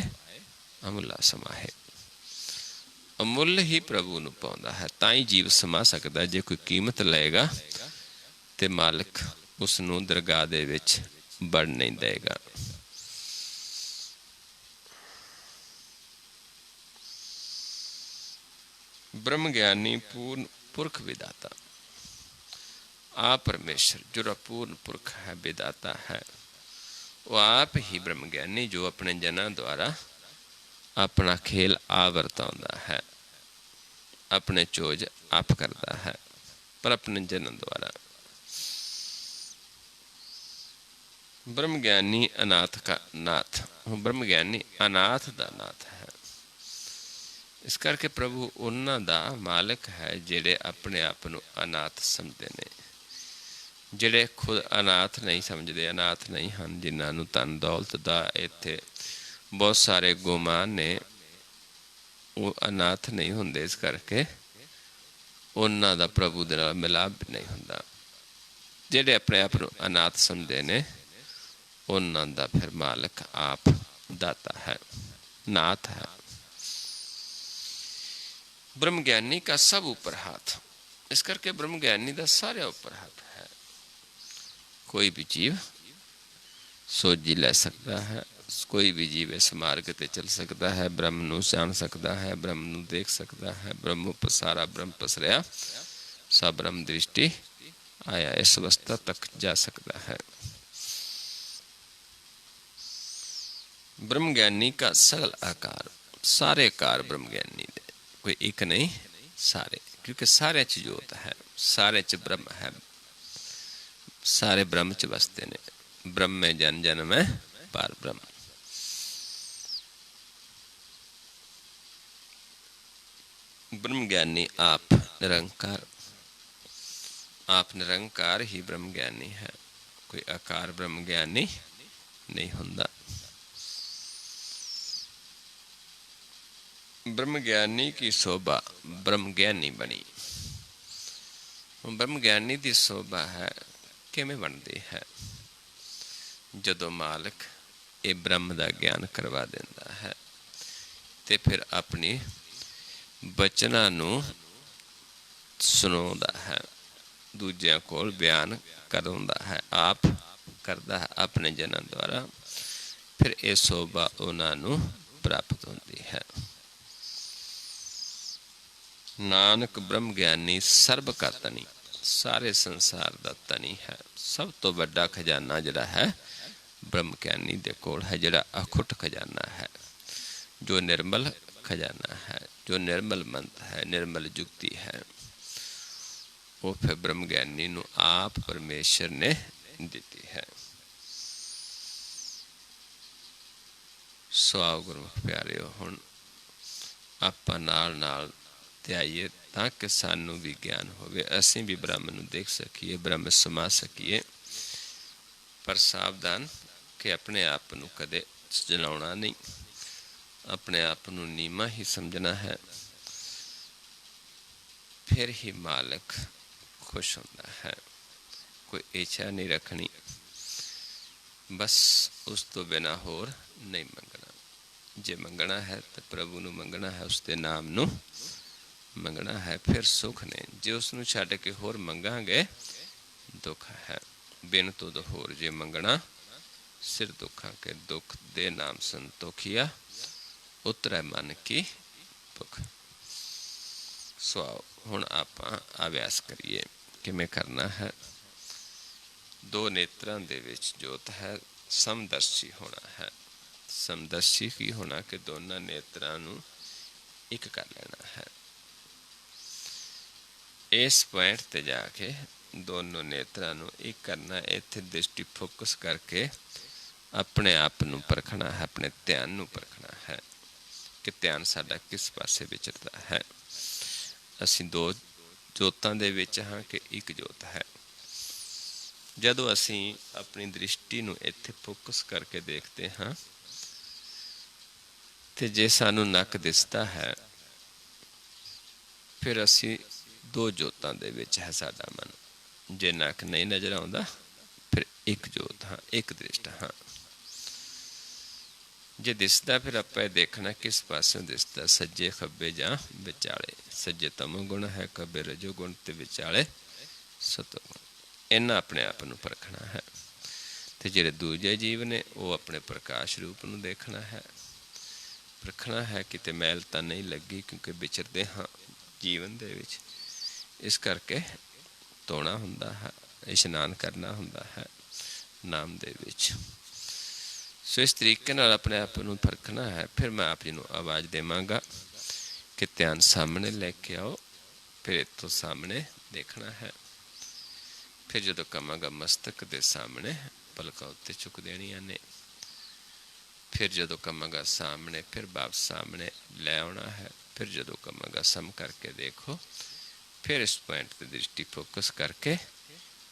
अमुला समाहे। अमुल ही प्रभु नूं पाउंदा है, तां ही जीव समा सकदा। जे कोई कीमत लएगा ते मालिक उसनूं दरगाह दे विच वड़ नहीं देगा। ब्रह्म ज्ञानी पूर्ण पुरख विदाता। आप परमेश्वर जो पूर्ण पुरख है, विदाता है, वो आप ही ब्रह्म ज्ञानी जो अपने जना द्वारा अपना खेल आवरताउंदा है, अपने चोज आप करता है, पर अपने जन द्वारा। ब्रह्म ज्ञानी अनाथ का नाथ। ब्रह्म ज्ञानी अनाथ दा नाथ है। इस करके प्रभु उन्हां दा मालिक है जिहड़े अपने आप नूं अनाथ समझदे ने, जिहड़े खुद अनाथ नहीं समझते, अनाथ नहीं हैं, जिन्हां नूं धन दौलत दा इत्थे बहुत सारे गुमान ने, वो अनाथ नहीं हुंदे। इस करके उन्हां दा प्रभु दे नाल मिलाप भी नहीं हुंदा। जिहड़े अपने आप नूं अनाथ समझदे ने, उन्हां दा फिर मालिक आप दाता है, नाथ है। ब्रह्म ज्ञानी का सब ऊपर हाथ। इस करके ब्रह्म ज्ञानी का सारे ऊपर हाथ है। कोई भी जीव सोझी लै सकता है, कोई भी जीव इस मार्ग ते चल सकता है, ब्रह्म नूं जान सकता है, ब्रह्म नूं देख सकता है। ब्रह्म पसारा ब्रह्म पसरिया, सब ब्रह्म दृष्टि आया, इस अवस्था तक जा सकता है। ब्रह्म ज्ञानी का सगल आकार, सारे आकार ब्रह्म ज्ञानी दे, कोई एक नहीं, सारे, क्योंकि सारे च जोत है, सारे च ब्रह्म है, सारे ब्रह्म च बसते ने। ब्रह्म में जन जन में पार ब्रह्म। ब्रह्म ज्ञानी आप निरंकार। आप निरंकार ही ब्रह्म ज्ञानी है, कोई आकार ब्रह्म ज्ञानी नहीं हुंदा। ब्रह्म ज्ञानी की शोभा ब्रह्म ज्ञानी बनी। ब्रह्म ज्ञानी की शोभा है किवें बनती है, जदों मालिक ये ब्रह्म का ज्ञान करवा देंदा है ते फिर अपनी बचना नूं सुनाउंदा है, दूजियां कोल बयान कराउंदा है, आप करदा है अपने जनां द्वारा, फिर ये शोभा उन्हां नूं प्राप्त होंदी है। नानक ब्रह्म ज्ञानी सर्ब का तनी, सारे संसार का तनी है। सब तो बड़ा खजाना जिहड़ा है ब्रह्म ज्ञानी दे कोल है, जिहड़ा अखुट खजाना है, जो निर्मल खजाना है, जो निर्मल मंत है, निर्मल जुक्ति है, वो फिर ब्रह्म ज्ञानी नूं आप परमेश्वर ने दिती है। सो गुरु प्यारिओ, हुण आपां नाल नाल त्याइए ताकि सानू भी ज्ञान होवे, असीं भी ब्रह्म नूं देख सकीए, ब्रह्म समा सकीए। पर सावधान कि अपने आप नूं कदे जलाउणा नहीं, अपने आप नूं नीमा ही समझना है, फिर ही मालिक खुश होंदा है। कोई इच्छा नहीं रखनी, बस उस तो बिना होर नहीं मंगना। जे मंगना है तो प्रभु नूं मंगना है, उसके नाम नूं मंगना है, फिर सुख ने। जे उसनूं छड्ड के होर मंगांगे दुख है। बिन तुद होर जे मंगना सिर दुखा के, दुख दे नाम संतोखिया उतरै मन की भुख। सो आओ हुण आपां अभ्यास करिए किवें करना है। दो नेत्रां दे विच जोत है, समदर्शी होना है। समदर्शी की होना कि दोनों नेत्रां नूं एक कर लेना है। इस पॉइंट ते जाके दोनों नेत्रां नूं एक करना, इत्थे दृष्टि फोकस करके अपने आप नूं परखना है, अपने ध्यान नूं परखना है कि ध्यान साडा किस पासे विचरदा है। असीं दो जोतां दे विच हां कि एक जोत है। जदों असीं अपनी दृष्टि नूं इत्थे फोकस करके देखते हाँ ते जे सानूं नक दिसदा है, फिर असीं दो जोतां दे विच है साडा मन। जे नक नहीं नज़र आउंदा फिर एक जोत हाँ, एक दृष्ट हाँ। जे दिसदा फिर आपां देखना किस पासों दिसदा, सज्जे खब्बे जां विचाले। सज्जे तमोगुण है, खब्बे रजोगुण ते विचाले सतोगुण। इन्हां अपने आप नूं परखना है। ते जिहड़े दूजे जीव ने वो अपने प्रकाश रूप नूं देखना है, परखना है किते मैल तां नहीं लगी, क्योंकि विचरदे हाँ जीवन दे विच। इस करके धोना हुंदा है, इशनान करना हुंदा है नाम दे विच। सो इस तरीके नाल अपने आप नूं परखना है। फिर मैं आप जी नूं आवाज़ देवांगा कि ध्यान सामने लैके आओ। फिर इत्थों सामने देखना है। फिर जदों कहांगा मस्तक दे सामने पलकां उत्ते चुक देणियां ने। फिर जदों कहांगा सामने फिर वापस सामने लै आउणा है। फिर जदों कहांगा सम करके देखो, फिर इस पॉइंट पर दृष्टि फोकस करके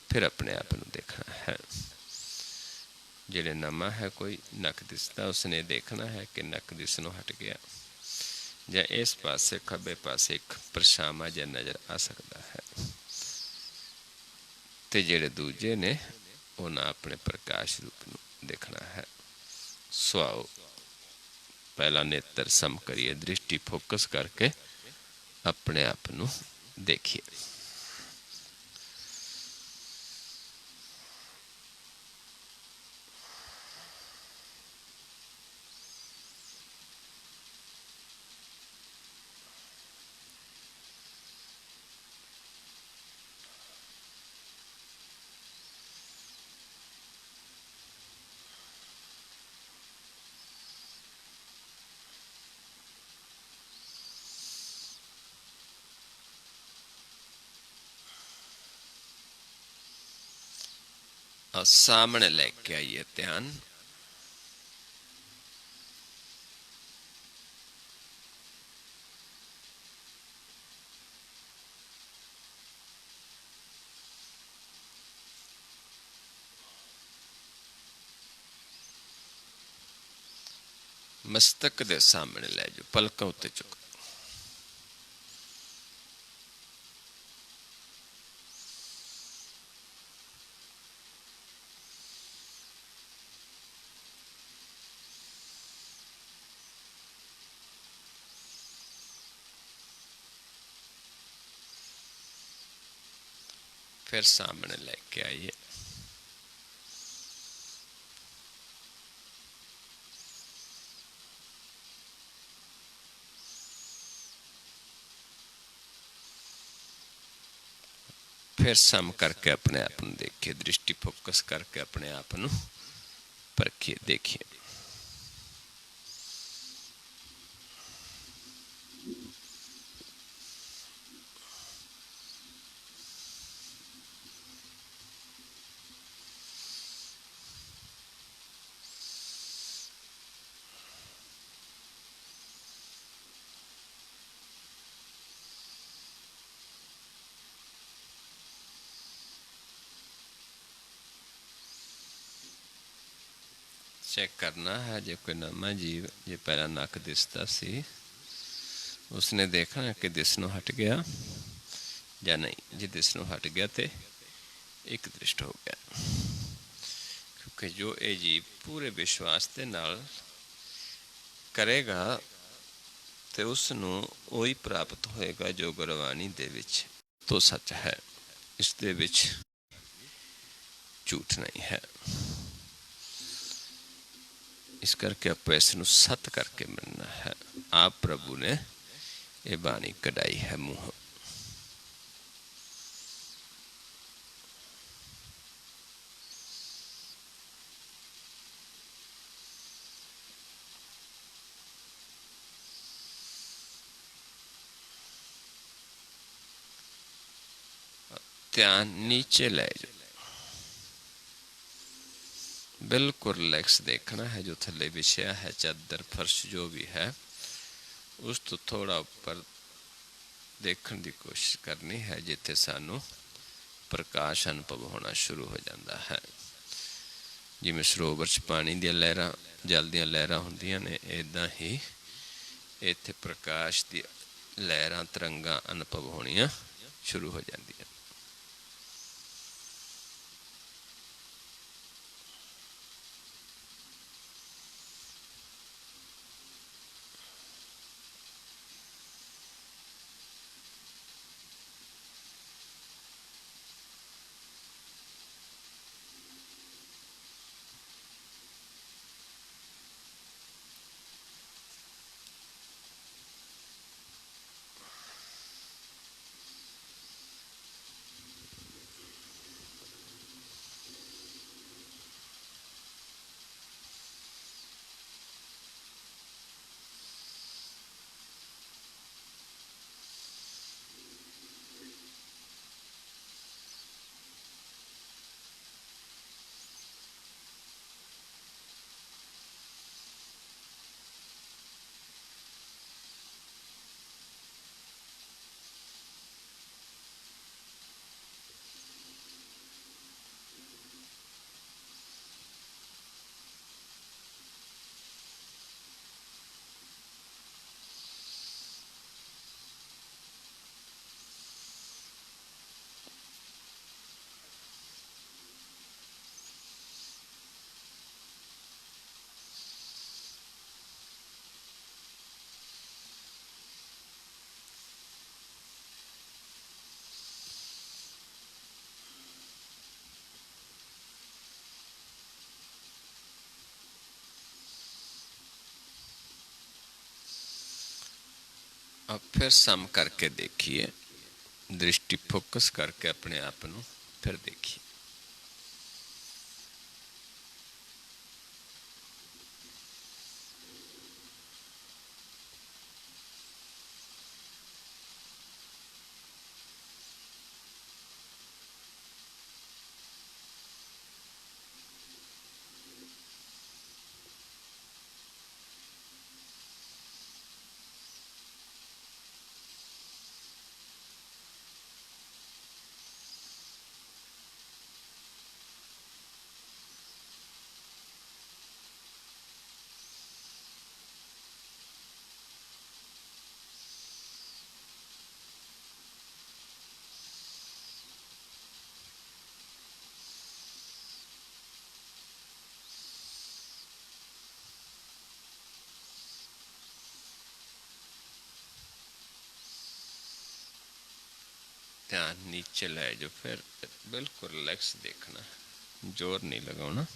फिर अपने आप नूं देखना है। जिहड़े नमा है कोई नक दिसदा, उसने देखना है कि नक दिसनों हट गया, जां इस पासे खब्बे पासे एक परछावां जिहा नज़र आ सकदा है। ते जिहड़े दूजे ने उन्हां अपने प्रकाश रूप नूं देखना है। सो आओ पहला नेत्र सम करिए, दृष्टि फोकस करके अपने आप नूं देखिए। और सामने लेके आइए ध्यान। मस्तक दे सामने लै जाओ, पलकां उत्ते चुक। फिर सामने लेके आइए। फिर सम करके अपने आप को देखिए, दृष्टि फोकस करके अपने आप को परखिए, देखिए। चेक करना है जो कोई नवा जीव जो पहला नक दिसता सी, उसने देखना कि दिसनों हट गया या नहीं। जे दिसनों हट गया तो एक दृष्ट हो गया, क्योंकि जो ये जीव पूरे विश्वास के नाल करेगा तो उसनों वही प्राप्त होएगा जो गुरबाणी दे विच तो सच है, इस दे विच झूठ नहीं है। इस करके आपको इसनूं सत करके मनना है। आप प्रभु ने ये बाणी कढ़ाई है मूँह। ध्यान नीचे ले जाओ, बिल्कुल रिलैक्स देखना है। जो थले बिछया है चादर फर्श जो भी है उस तो थोड़ा ऊपर देखने की कोशिश करनी है, जिथे सानू प्रकाश अनुभव होना शुरू हो जाता है। जिमें सरोवर च पानी दी लहरां जल दी लहरां होंदियां ने, इदां ही इत्थे प्रकाश दी लहरां तरंगां अनुभव होनियां शुरू हो जांदियां। अब फिर सम करके देखिए, दृष्टि फोकस करके अपने आप को फिर देखिए। ध्यान नीचे ले जाओ, फिर बिल्कुल रिलैक्स देखना, जोर नहीं लगाना।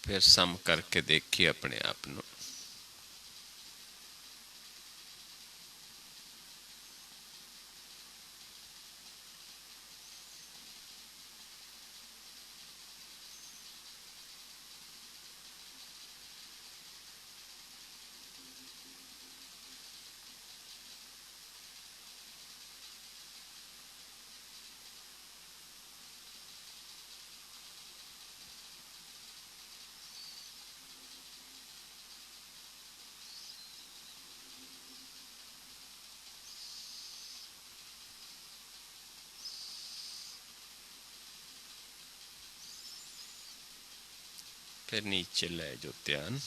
फिर सम करके देखिए अपने आप ਨੂੰ। फिर नीचे ले जाओ ध्यान।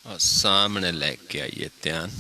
और सामने लेके आइए ध्यान।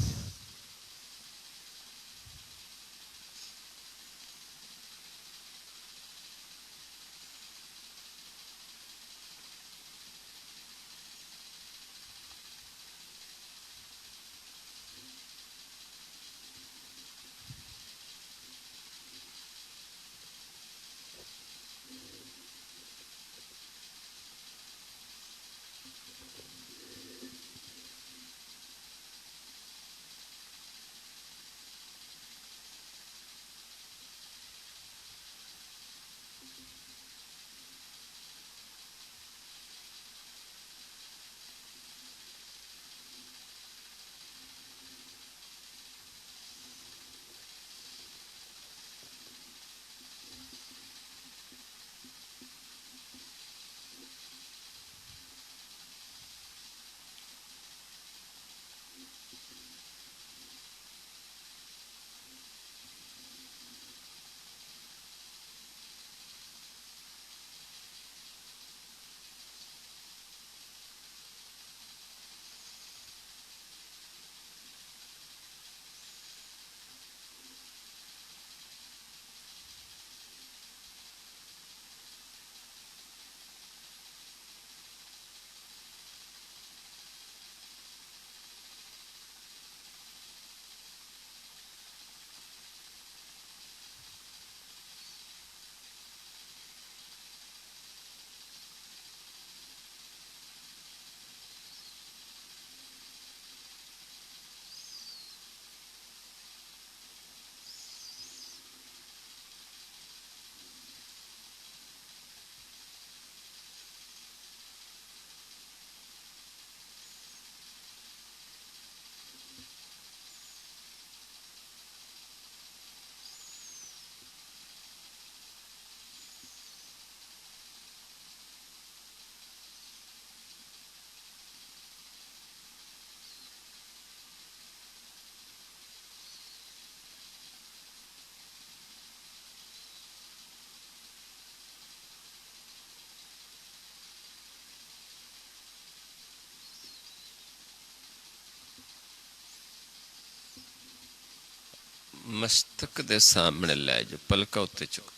ਮਸਤਕ ਦੇ ਸਾਹਮਣੇ ਲੈ ਜਾਓ, ਪਲਕਾਂ ਉੱਤੇ ਚੁੱਕ ਦਿਓ।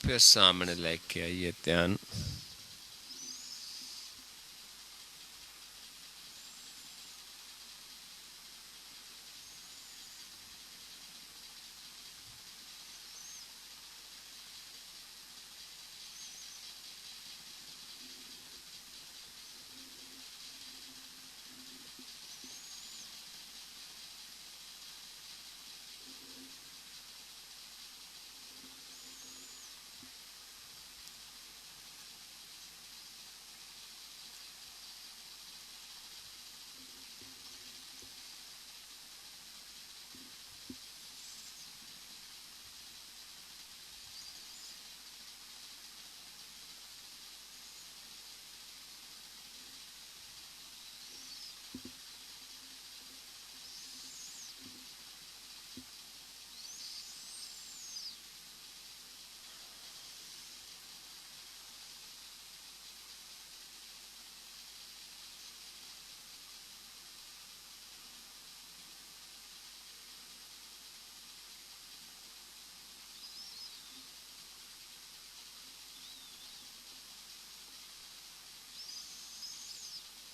फिर सामने लेके आइए ध्यान।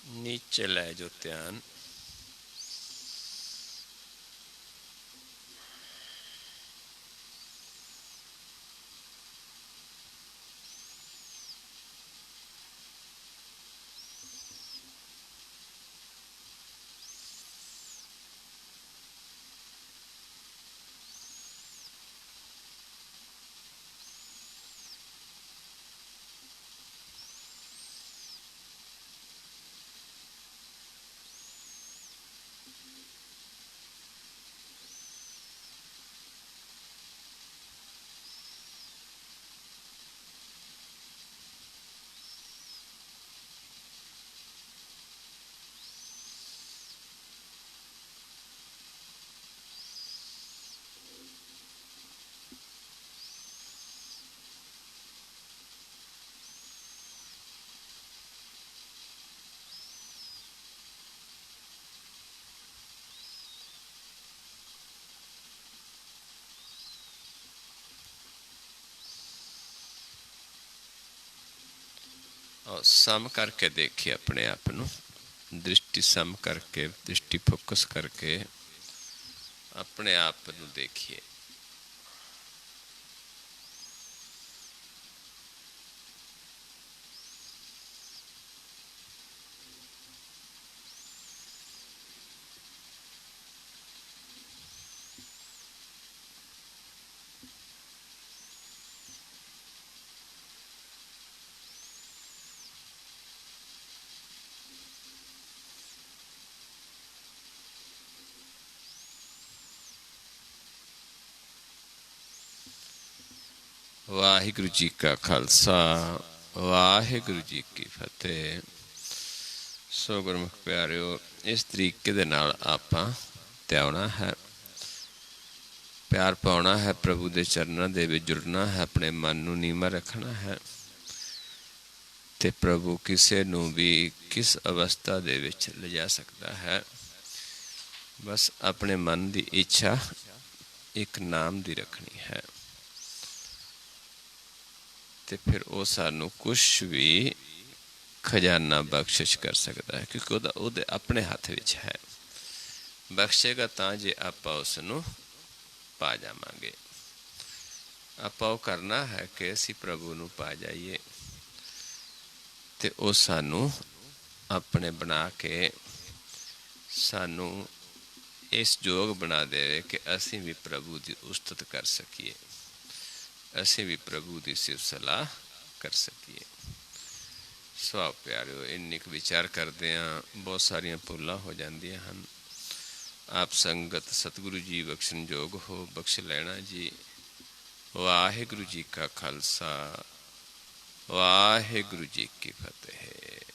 नीचे ले जो ध्यान। और सम करके देखिए अपने आप ਨੂੰ, दृष्टि सम करके, दृष्टि फोकस करके अपने आप ਨੂੰ देखिए। ਵਾਹਿਗੁਰੂ ਜੀ ਕਾ ਖਾਲਸਾ ਵਾਹਿਗੁਰੂ ਜੀ ਕੀ ਫਤਿਹ। ਸੋ ਗੁਰਮੁਖ ਪਿਆਰਿਓ, ਇਸ ਤਰੀਕੇ ਦੇ ਨਾਲ ਆਪਾਂ ਧਿਆਉਣਾ ਹੈ, ਪਿਆਰ ਪਾਉਣਾ ਹੈ, ਪ੍ਰਭੂ ਦੇ ਚਰਨਾਂ ਦੇ ਵਿੱਚ ਜੁੜਨਾ ਹੈ, ਆਪਣੇ ਮਨ ਨੂੰ ਨੀਵਾਂ ਰੱਖਣਾ ਹੈ। ਤੇ ਪ੍ਰਭੂ ਕਿਸੇ ਨੂੰ ਵੀ ਕਿਸ ਅਵਸਥਾ ਦੇ ਵਿੱਚ ਲਿਜਾ ਸਕਦਾ ਹੈ। ਬਸ ਆਪਣੇ ਮਨ ਦੀ ਇੱਛਾ ਇੱਕ ਨਾਮ ਦੀ ਰੱਖਣੀ ਹੈ ਤੇ ਫਿਰ ਉਹ ਸਾਨੂੰ ਕੁਛ ਵੀ ਖਜ਼ਾਨਾ ਬਖਸ਼ਿਸ਼ ਕਰ ਸਕਦਾ ਹੈ, ਕਿਉਂਕਿ ਉਹਦੇ ਆਪਣੇ ਹੱਥ ਵਿੱਚ ਹੈ। ਬਖਸ਼ੇਗਾ ਤਾਂ ਜੇ ਆਪਾਂ ਉਸ ਨੂੰ ਪਾ ਜਾਵਾਂਗੇ। ਆਪਾਂ ਉਹ ਕਰਨਾ ਹੈ ਕਿ ਅਸੀਂ ਪ੍ਰਭੂ ਨੂੰ ਪਾ ਜਾਈਏ ਤੇ ਉਹ ਸਾਨੂੰ ਆਪਣੇ ਬਣਾ ਕੇ ਸਾਨੂੰ ਇਸ ਯੋਗ ਬਣਾ ਦੇਵੇ ਕਿ ਅਸੀਂ ਵੀ ਪ੍ਰਭੂ ਦੀ ਉਸਤਤ ਕਰ ਸਕੀਏ, ਅਸੀਂ ਵੀ ਪ੍ਰਭੂ ਦੀ ਸਿਫਤ ਸਲਾਹ ਕਰ ਸਕੀਏ। ਸੋ ਪਿਆਰਿਓ, ਇੰਨੀ ਕੁ ਵਿਚਾਰ ਕਰਦੇ ਹਾਂ, ਬਹੁਤ ਸਾਰੀਆਂ ਭੁੱਲਾਂ ਹੋ ਜਾਂਦੀਆਂ ਹਨ। ਆਪ ਸੰਗਤ ਸਤਿਗੁਰੂ ਜੀ ਬਖਸ਼ਣ ਯੋਗ ਹੋ, ਬਖਸ਼ ਲੈਣਾ ਜੀ। ਵਾਹਿਗੁਰੂ ਜੀ ਕਾ ਖਾਲਸਾ ਵਾਹਿਗੁਰੂ ਜੀ ਕੀ ਫਤਿਹ।